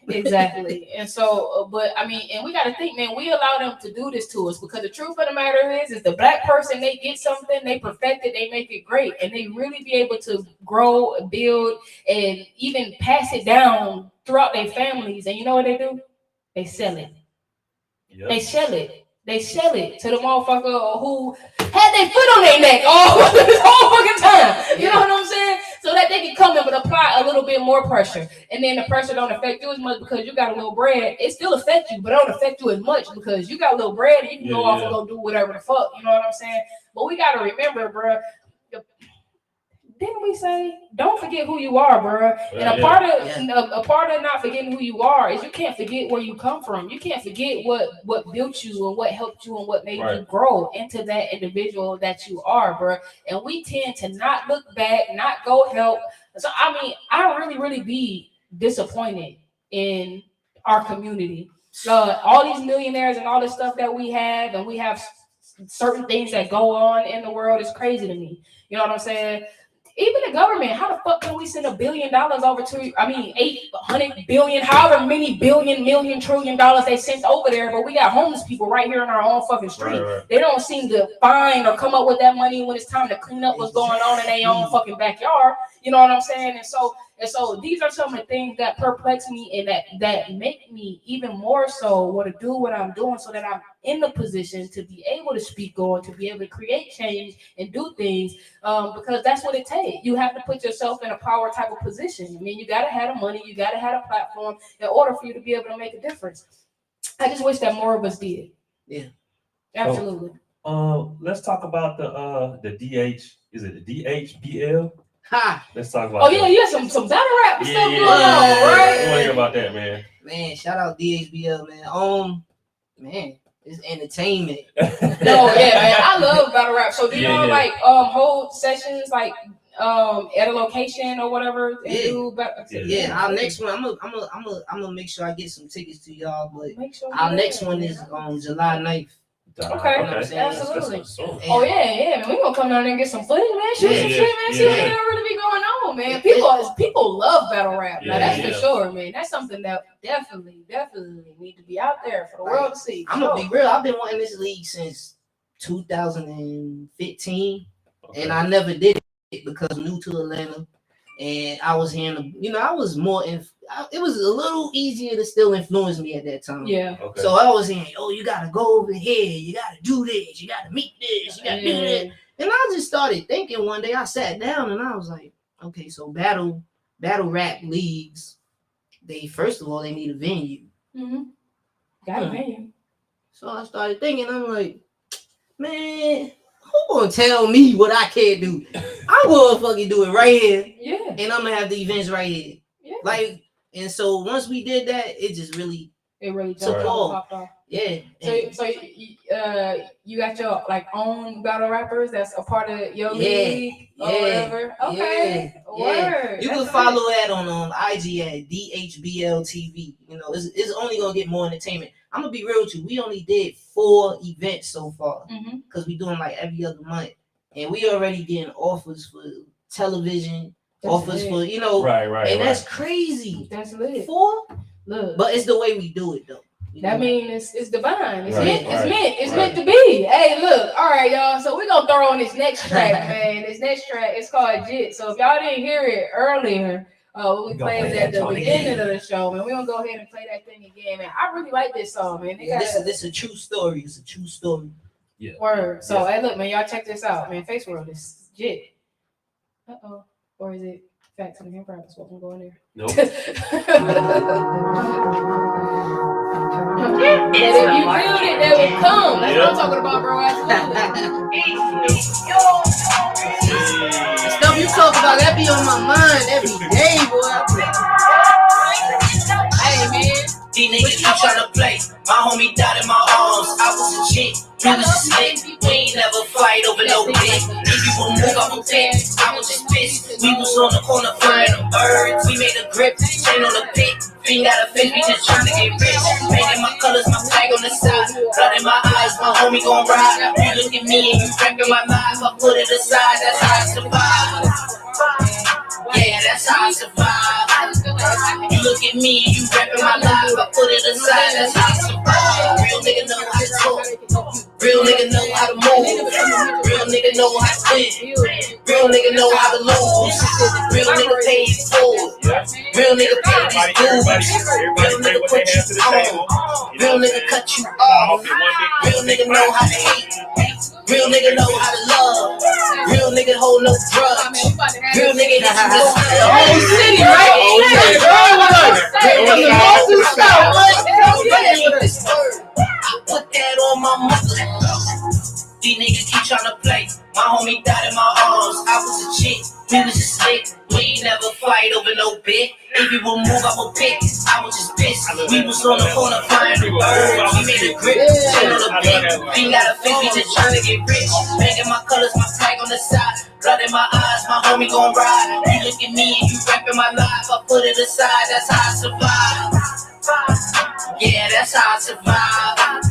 And so, but I mean, and we got to think, man, we allow them to do this to us because the truth of the matter is the black person, they get something, they perfect it, they make it great, and they really be able to grow, build, and even pass it down throughout their families. And you know what they do? They sell it. Yep. They sell it to the motherfucker who had their foot on their neck all this whole fucking time. You know what I'm saying? So that they can come in but apply a little bit more pressure. And then the pressure don't affect you as much because you got a little bread. It still affects you, but it don't affect you as much because you got a little bread and you can go off and go do whatever the fuck. You know what I'm saying? But we got to remember, bro. Didn't we say don't forget who you are, bro? And a part of not forgetting who you are is you can't forget where you come from. You can't forget what built you and what helped you and what made you grow into that individual that you are, bro. And we tend to not look back, not go help. So I mean, I really be disappointed in our community. All these millionaires and all the stuff that we have, and we have certain things that go on in the world is crazy to me. You know what I'm saying? Even the government, how the fuck can we send $1 billion over to, 800 billion, however many billion, million, trillion dollars they sent over there, but we got homeless people right here in our own fucking street. Right. They don't seem to find or come up with that money when it's time to clean up what's going on in their own fucking backyard. You know what I'm saying? And so these are some of the things that perplex me and that make me even more so want to do what I'm doing so that I'm in the position to be able to speak on, to be able to create change and do things, because that's what it takes. You have to put yourself in a power type of position. I mean, you got to have the money, you got to have a platform in order for you to be able to make a difference. I just wish that more of us did. Yeah, absolutely. So, let's talk about the DH. Is it the DHBL? Ha! Let's talk about. Oh yeah, you have some battle rap stuff going on, right? I want to hear about that, man. Man, shout out DHBL, man. Man. It's entertainment. No, yeah, man. I love battle rap. So do you like hold sessions like at a location or whatever? Our next one, I'm gonna make sure I get some tickets to y'all. But our next one is July 9th. Okay. Absolutely. Oh yeah, man. We gonna come down there and get some footage, man. Shoot some shit, man. See what really be going on, man. People love battle rap. Now that's for sure, man. That's something that definitely need to be out there for the world to see. I'm gonna be real. I've been wanting this league since 2015, and I never did it because I'm new to Atlanta, and I was hearing, I was more it was a little easier to still influence me at that time. Yeah. Okay. So I was saying, you gotta go over here, you gotta do this, you gotta meet this, you gotta do that. And I just started thinking one day, I sat down and I was like, okay, so battle rap leagues, first of all, they need a venue. Mm-hmm. Got a venue. So I started thinking, I'm like, man, who gonna tell me what I can't do? I'm gonna fucking do it right here. Yeah. And I'm gonna have the events right here. Yeah. And so once we did that, it really took off. Yeah. So you got your own battle rappers that's a part of your league or whatever. Okay. Yeah. Word. You can follow that on IG at DHBL TV. It's only gonna get more entertainment. I'm gonna be real with you. We only did 4 events so far because we doing every other month, and we already getting offers for television, offers lit. for, you know, Right. and that's crazy. That's lit. 4, Look, but it's the way we do it though. that means it's divine. It's Right, meant. It's right, meant. It's right. meant to be. Hey, look. All right, y'all. So we're gonna throw on this next track, man. This next track is called Jit. So if y'all didn't hear it earlier, we played it at the beginning of the show, man. We're gonna go ahead and play that thing again, man. I really like this song, man. Yeah, this is a true story. It's a true story. Yeah. Word. So hey, look, man, y'all check this out, man. FaseWorld is Jit. Or is it Facts and Hand Practice? What I'm going there. Nope. And if you build it, they will come. That's what I'm talking about, bro. Absolutely. The stuff you talk about, that be on my mind every day, boy. Hey, man. These niggas you tryna play. My homie died in my arms. I was a chick. We was just lit. We ain't never fight over no dick. If you would move, I would pick. I was just pissed. We was on the corner flying them birds. We made a grip, chain on the pick. Ain't got a fish, we just tryna get rich. Painting my colors, my flag on the side. Blood in my eyes, my homie gon' ride. You look at me and you reppin' my life. I put it aside, that's how I survive. Yeah, that's how I survive. You look at me and you reppin' my life. I put it aside, that's how I survive. Real nigga know how to talk. Real nigga know how to move. Real nigga know how to win. Real nigga know how to lose. Real nigga pay his full. Real nigga pay his dues. Real nigga put you on. Real nigga cut you off. Real nigga know how to hate. Real nigga know how to love. Real nigga hold no drugs. Real nigga hit you with the whole city, right? I put that on my mother. These niggas keep tryna play. My homie died in my arms. I was a chick. We was just slick. We ain't never fight over no bit. If you would move, I would pick. I was just pissed. We was on the corner flying the birds. We made a grip. Chain on the bit. We got a fish. We just tryna get rich. Painting my colors, my flag on the side. Blood in my eyes, my homie gon' ride. You look at me and you reppin' my life. I put it aside. That's how I survive. Yeah, that's how I survive.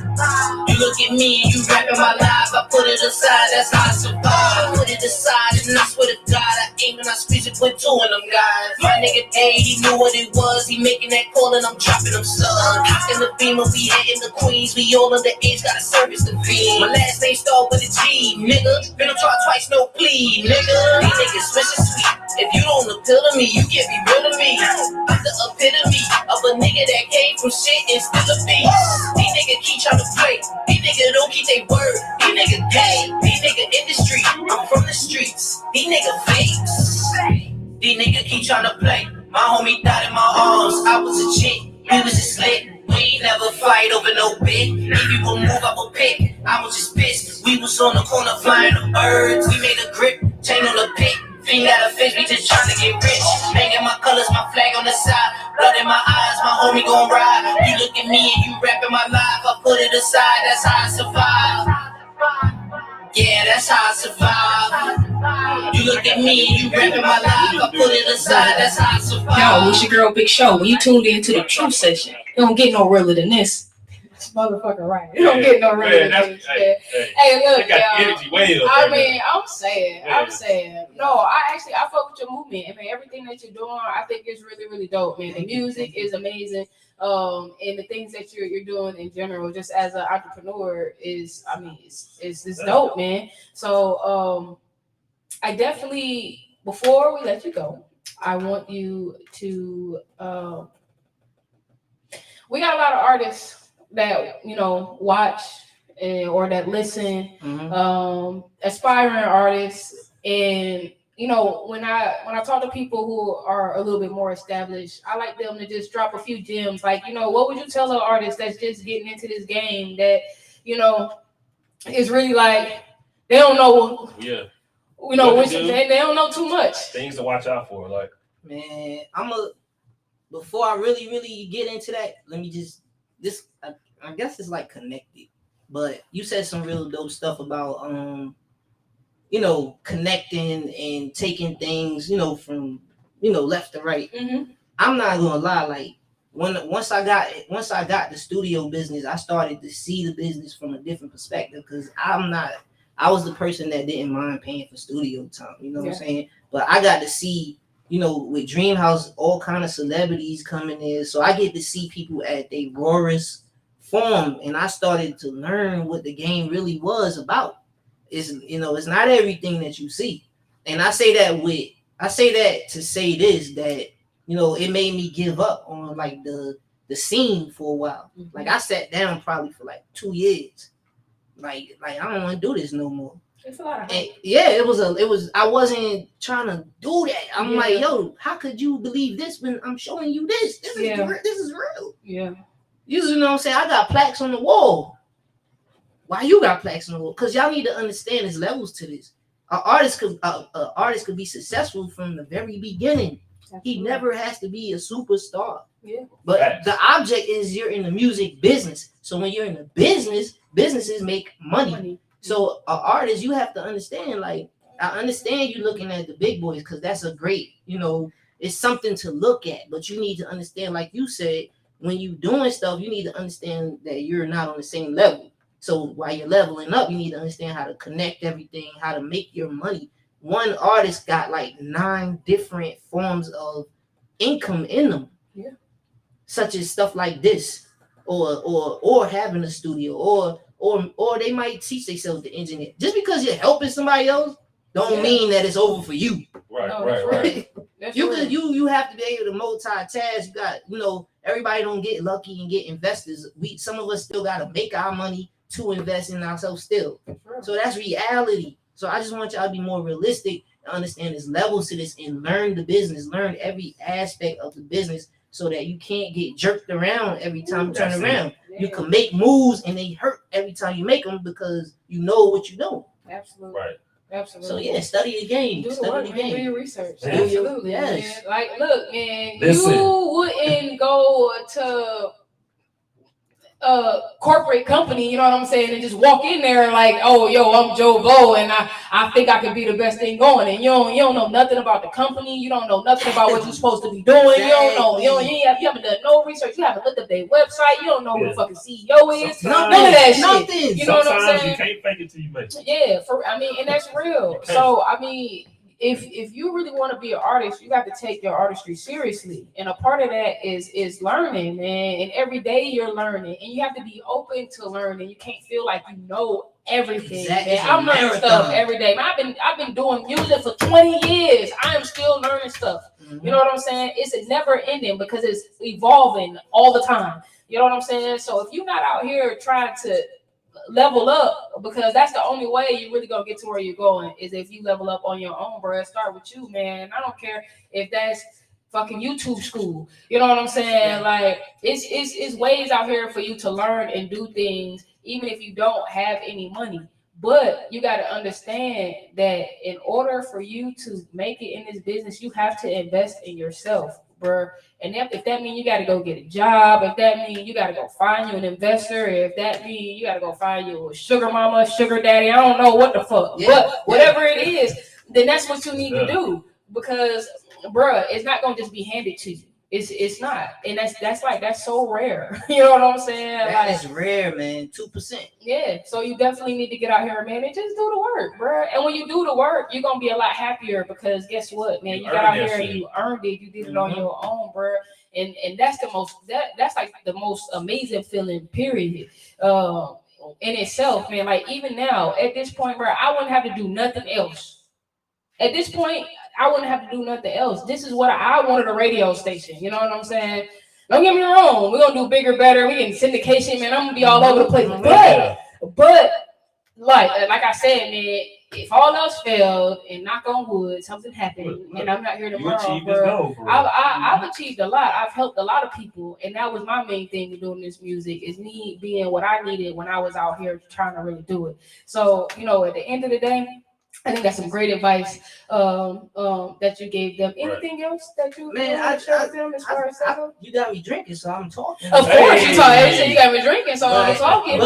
You look at me and you rapping my life. I put it aside, that's how I survive. I put it aside and I swear to God, I aim and I squeeze it, put 2 in them guys. My nigga A, he knew what it was. He making that call and I'm dropping them slugs. In the Beamer, we heading the Queens. We all under age, gotta service the fee. My last name start with a G, nigga. Been on trial twice, no plea, nigga. These niggas switch and sweet. If you don't appeal to me, you can't be real to me. I'm the epitome of a nigga that came from shit and still a beast. These niggas keep trying to play. These niggas don't keep their word. These niggas gay. These niggas in the street. I'm from the streets. These niggas fakes. These niggas keep trying to play. My homie died in my arms. I was a chick. We was just lit. We ain't never fight over no bit. If you would move, I would pick. I was just pissed. We was on the corner flying the birds. We made a grip. Chain on the pick. Fiend got a fish, we just tryna get rich. Painting my colors, my flag on the side. Blood in my eyes, my homie gon' ride. You look at me and you rapping my life. I put it aside, that's how I survive. Yeah, that's how I survive. You look at me and you rapping my life. I put it aside, that's how I survive. Yo, it's your girl Big Show. When you tuned into the Truth Session, you don't get no realer than this. Motherfucker, right? You don't get no realer than this. Hey, look, y'all. I'm saying. No, I fuck with your movement. I mean, everything that you're doing, I think is really, really dope, man. The music is amazing. And the things that you're doing in general, just as an entrepreneur, is, I mean, it's dope, man. So, I definitely, before we let you go, I want you to. We got a lot of artists that watch or that listen, aspiring artists, and when I talk to people who are a little bit more established, I like them to just drop a few gems. Like, what would you tell an artist that's just getting into this game that is really like they don't know, they don't know too much things to watch out for. Like, man, before I really get into that, let me I guess it's like connected, but you said some real dope stuff about connecting and taking things from left to right. I'm not gonna lie, like once I got the studio business, I started to see the business from a different perspective, because I was the person that didn't mind paying for studio time, what I'm saying, but I got to see with Dream House, all kind of celebrities coming in. So I get to see people at their rawest form, and I started to learn what the game really was about. It's not everything that you see. And I say that to say this, that it made me give up on like the scene for a while. Mm-hmm. Like I sat down probably for like 2 years. Like I don't want to do this no more. It's a lot of and yeah, it was I wasn't trying to do that. I'm like, yo, how could you believe this when I'm showing you this? This is real. Yeah. You know what I'm saying? I got plaques on the wall. Why you got plaques on the wall? Because y'all need to understand there's levels to this. An artist could be successful from the very beginning. Absolutely. He never has to be a superstar. Yeah. But the object is you're in the music business. So when you're in the business, businesses make money. So an artist, you have to understand, like, I understand you looking at the big boys because that's a great, it's something to look at. But you need to understand, like you said, when you doing stuff, you need to understand that you're not on the same level. So while you're leveling up, you need to understand how to connect everything, how to make your money. One artist got like 9 different forms of income in them. Yeah. Such as stuff like this, or having a studio, or they might teach themselves to engineer. Just because you're helping somebody else, don't mean that it's over for you. Right. You have to be able to multitask. You got, everybody don't get lucky and get investors. Some of us still gotta make our money to invest in ourselves still. So that's reality. So I just want y'all to be more realistic and understand there's levels to this and learn the business, learn every aspect of the business so that you can't get jerked around every time you turn around. Yeah. You can make moves and they hurt every time you make them because you know what you know. Absolutely. Right. Absolutely. So yeah, study the game. Do the study work, the game. Do your research. Yeah. Absolutely. Yes. Man. Like, look, man, Listen. You wouldn't go to corporate company, you know what I'm saying, and just walk in there like, oh, yo, I'm Joe Blow, and I think I could be the best thing going, and you don't know nothing about the company, you don't know nothing about what you're supposed to be doing, you don't know, you haven't done no research, you haven't looked up their website, you don't know who the fucking CEO is, none of that shit. Nothing. You know what I'm Sometimes saying? you can't fake it till you make it. Yeah, and that's real. So I mean, if you really want to be an artist, you got to take your artistry seriously, and a part of that is learning, man. And every day you're learning, and you have to be open to learning. You can't feel like you know everything. Exactly. I'm learning stuff every day. Man, I've been doing music for 20 years. I am still learning stuff. Mm-hmm. You know what I'm saying? It's never ending because it's evolving all the time. You know what I'm saying? So if you're not out here trying to level up, because that's the only way you really gonna get to where you're going is if you level up on your own, bro. Start with you, man. I don't care if that's fucking YouTube school. You know what I'm saying? Like it's ways out here for you to learn and do things, even if you don't have any money. But you got to understand that in order for you to make it in this business, you have to invest in yourself, bro. And if that means you got to go get a job, if that means you got to go find you an investor, if that means you got to go find you a sugar mama, sugar daddy, I don't know what the fuck, but whatever it is, then that's what you need to do, because, bro, it's not gonna just be handed to you. It's not, and that's so rare. You know what I'm saying? That is rare, man. 2%. Yeah. So you definitely need to get out here, man, and just do the work, bro. And when you do the work, you're gonna be a lot happier because guess what, man? You got out here and you earned it. You did it on your own, bro. And that's the most that's like the most amazing feeling, period. In itself, man. Like even now, at this point, bro, I wouldn't have to do nothing else. At this point, I wouldn't have to do nothing else. This is what I wanted, a radio station. You know what I'm saying? Don't get me wrong. We're going to do bigger, better. We getting syndication, man. I'm going to be all over the place. But like I said, man, if all else failed and knock on wood, something happened, and I'm not here tomorrow, bro. I've achieved a lot. I've helped a lot of people, and that was my main thing with doing this music, is me being what I needed when I was out here trying to really do it. So, you know, at the end of the day, I think that's some great advice that you gave them. Anything else that you share with them as far as you got me drinking, so I'm talking. Of course, you talking. You got me drinking, so I'm talking.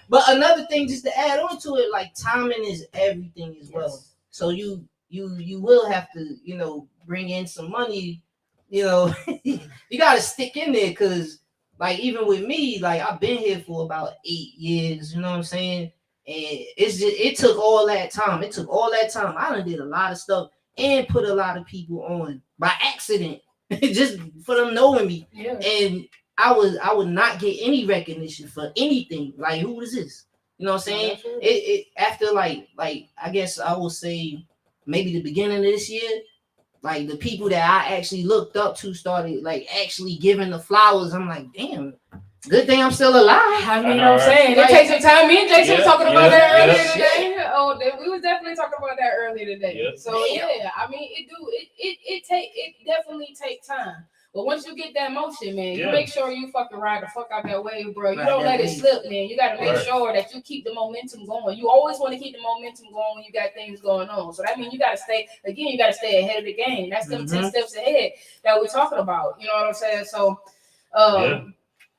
But another thing, just to add on to it, like timing is everything as well. So you will have to, you know, bring in some money. You know, you got to stick in there because, like, even with me, like I've been here for about 8 years. You know what I'm saying? And it took all that time. I done did a lot of stuff and put a lot of people on by accident, just for them knowing me. Yeah. And I would not get any recognition for anything. Like, who is this? You know what I'm saying? It after like I guess I will say maybe the beginning of this year, like the people that I actually looked up to started like actually giving the flowers. I'm like, damn, good thing I'm still alive. I mean, you know what I'm saying? It takes some time. Me and Jason was talking about that earlier today. Oh, we was definitely talking about that earlier today. Yeah. So yeah, I mean, it definitely take time. But once you get that motion, man, you make sure you fucking ride the fuck out that wave, bro. You don't let it slip, man. You got to make sure that you keep the momentum going. You always want to keep the momentum going when you got things going on. So that means you got to stay ahead of the game. That's them 10 steps ahead that we're talking about. You know what I'm saying? So,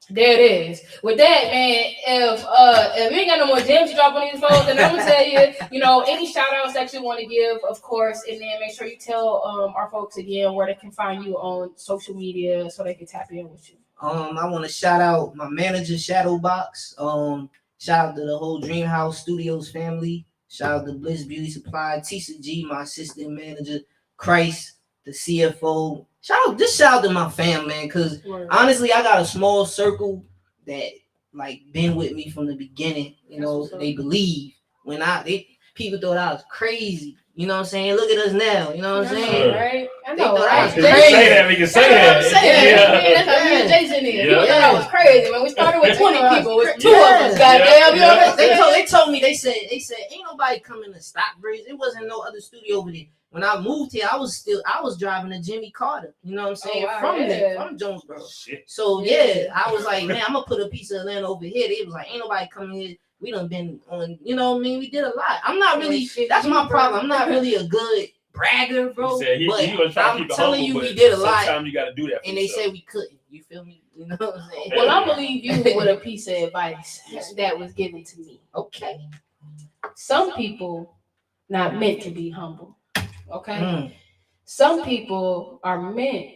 there it is. With that, man, if you ain't got no more gems to drop on these phones, then I'm gonna tell you, any shout outs that you want to give, of course, and then make sure you tell our folks again where they can find you on social media so they can tap in with you. I want to shout out my manager, Shadowbox. Shout out to the whole Dream House Studios family. Shout out to Bliss Beauty Supply, Tisa G, my assistant manager, Christ, the CFO. Shout out to my fam, man, because honestly, I got a small circle that like been with me from the beginning. You know, they believe when people thought I was crazy. You know what I'm saying? Look at us now. You know what I'm saying? Right? I know, right? We can say that. That's how me and Jason is. You thought I was crazy. When we started with 20 people, it was 2 of us. Goddamn, you know what I'm saying? They told me, they said, ain't nobody coming to Stockbridge. It wasn't no other studio over there. When I moved here, I was driving a Jimmy Carter. You know what I'm saying? From Jonesboro. So I was like, man, I'm gonna put a piece of land over here. They was like, ain't nobody coming here. We done been on, you know what I mean? We did a lot. I'm not really, that's my problem. I'm not really a good bragger, bro. But I'm telling you, we did a lot. Sometimes you gotta do that. And they said we couldn't. You feel me? You know what I'm saying? Well, I'm gonna leave you with a piece of advice that was given to me. Okay. Some people not meant to be humble. Okay. Some people are meant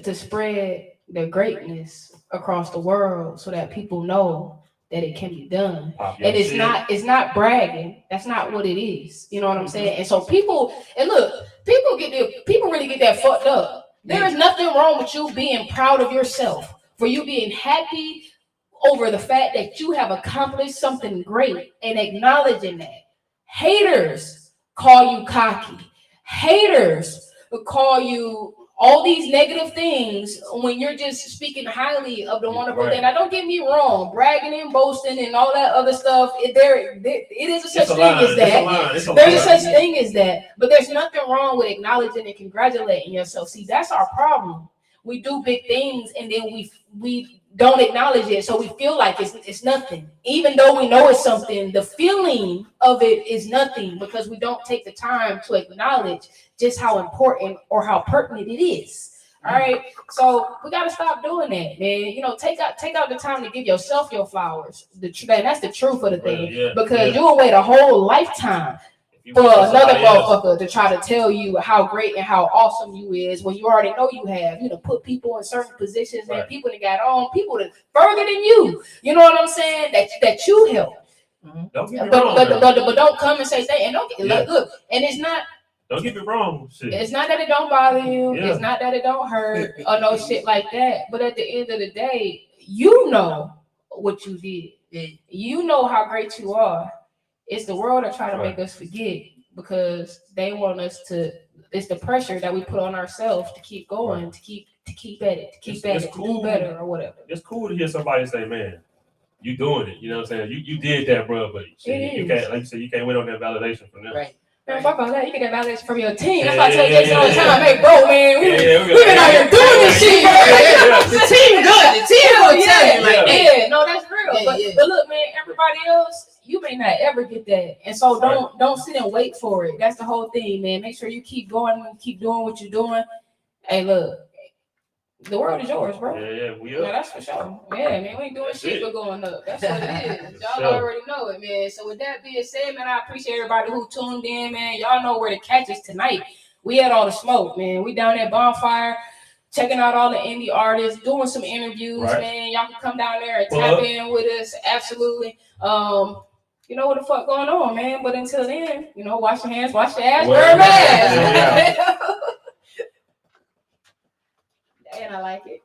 to spread their greatness across the world so that people know that it can be done. And it's not bragging. That's not what it is. You know what I'm saying? And so people really get that fucked up. There is nothing wrong with you being proud of yourself, for you being happy over the fact that you have accomplished something great and acknowledging that. Haters call you cocky. Haters will call you all these negative things when you're just speaking highly of the wonderful thing. Now, don't get me wrong, bragging and boasting and all that other stuff. It is a such thing as that. There's a such thing as that. But there's nothing wrong with acknowledging and congratulating yourself. See, that's our problem. We do big things and then we don't acknowledge it, so we feel like it's nothing. Even though we know it's something, the feeling of it is nothing because we don't take the time to acknowledge just how important or how pertinent it is. All right, so we gotta stop doing that, man. You know, take out the time to give yourself your flowers. That's the truth of the thing, because you'll wait a whole lifetime for another motherfucker to try to tell you how great and how awesome you is when you already know you have. You know, put people in certain positions and people that got on, people that further than you. You know what I'm saying? That you help. Don't get me wrong, but don't come and say that. And don't look. And it's not. Don't get me wrong. Shit. It's not that it don't bother you. Yeah. It's not that it don't hurt or no shit like that. But at the end of the day, you know what you did. You know how great you are. It's the world that try to make us forget because they want us to. It's the pressure that we put on ourselves to keep going, to keep at it, to do better or whatever. It's cool to hear somebody say, "Man, you doing it." You know what I'm saying? You did that, bro. But you can't, like you said, you can't wait on that validation from them. Right. Man, fuck all that. You get that validation from your team. That's why I tell Jason all the time, hey, bro, man, we've been out here doing this shit, bro. The team good. The team will tell you like that. No, that's real. But look, man, everybody else, you may not ever get that. And so don't sit and wait for it. That's the whole thing, man. Make sure you keep going and keep doing what you're doing. Hey, look, the world is yours, bro. Yeah, that's for sure. Yeah, man, we ain't doing shit but going up. That's what it is. Y'all already know it, man. So with that being said, man, I appreciate everybody who tuned in, man. Y'all know where to catch us tonight. We had all the smoke, man. We down at Bonfire, checking out all the indie artists, doing some interviews, man. Y'all can come down there and tap in with us. Absolutely. you know what the fuck going on, man. But until then, you know, wash your hands, wash your ass, Well, wear a mask. yeah. And I like it.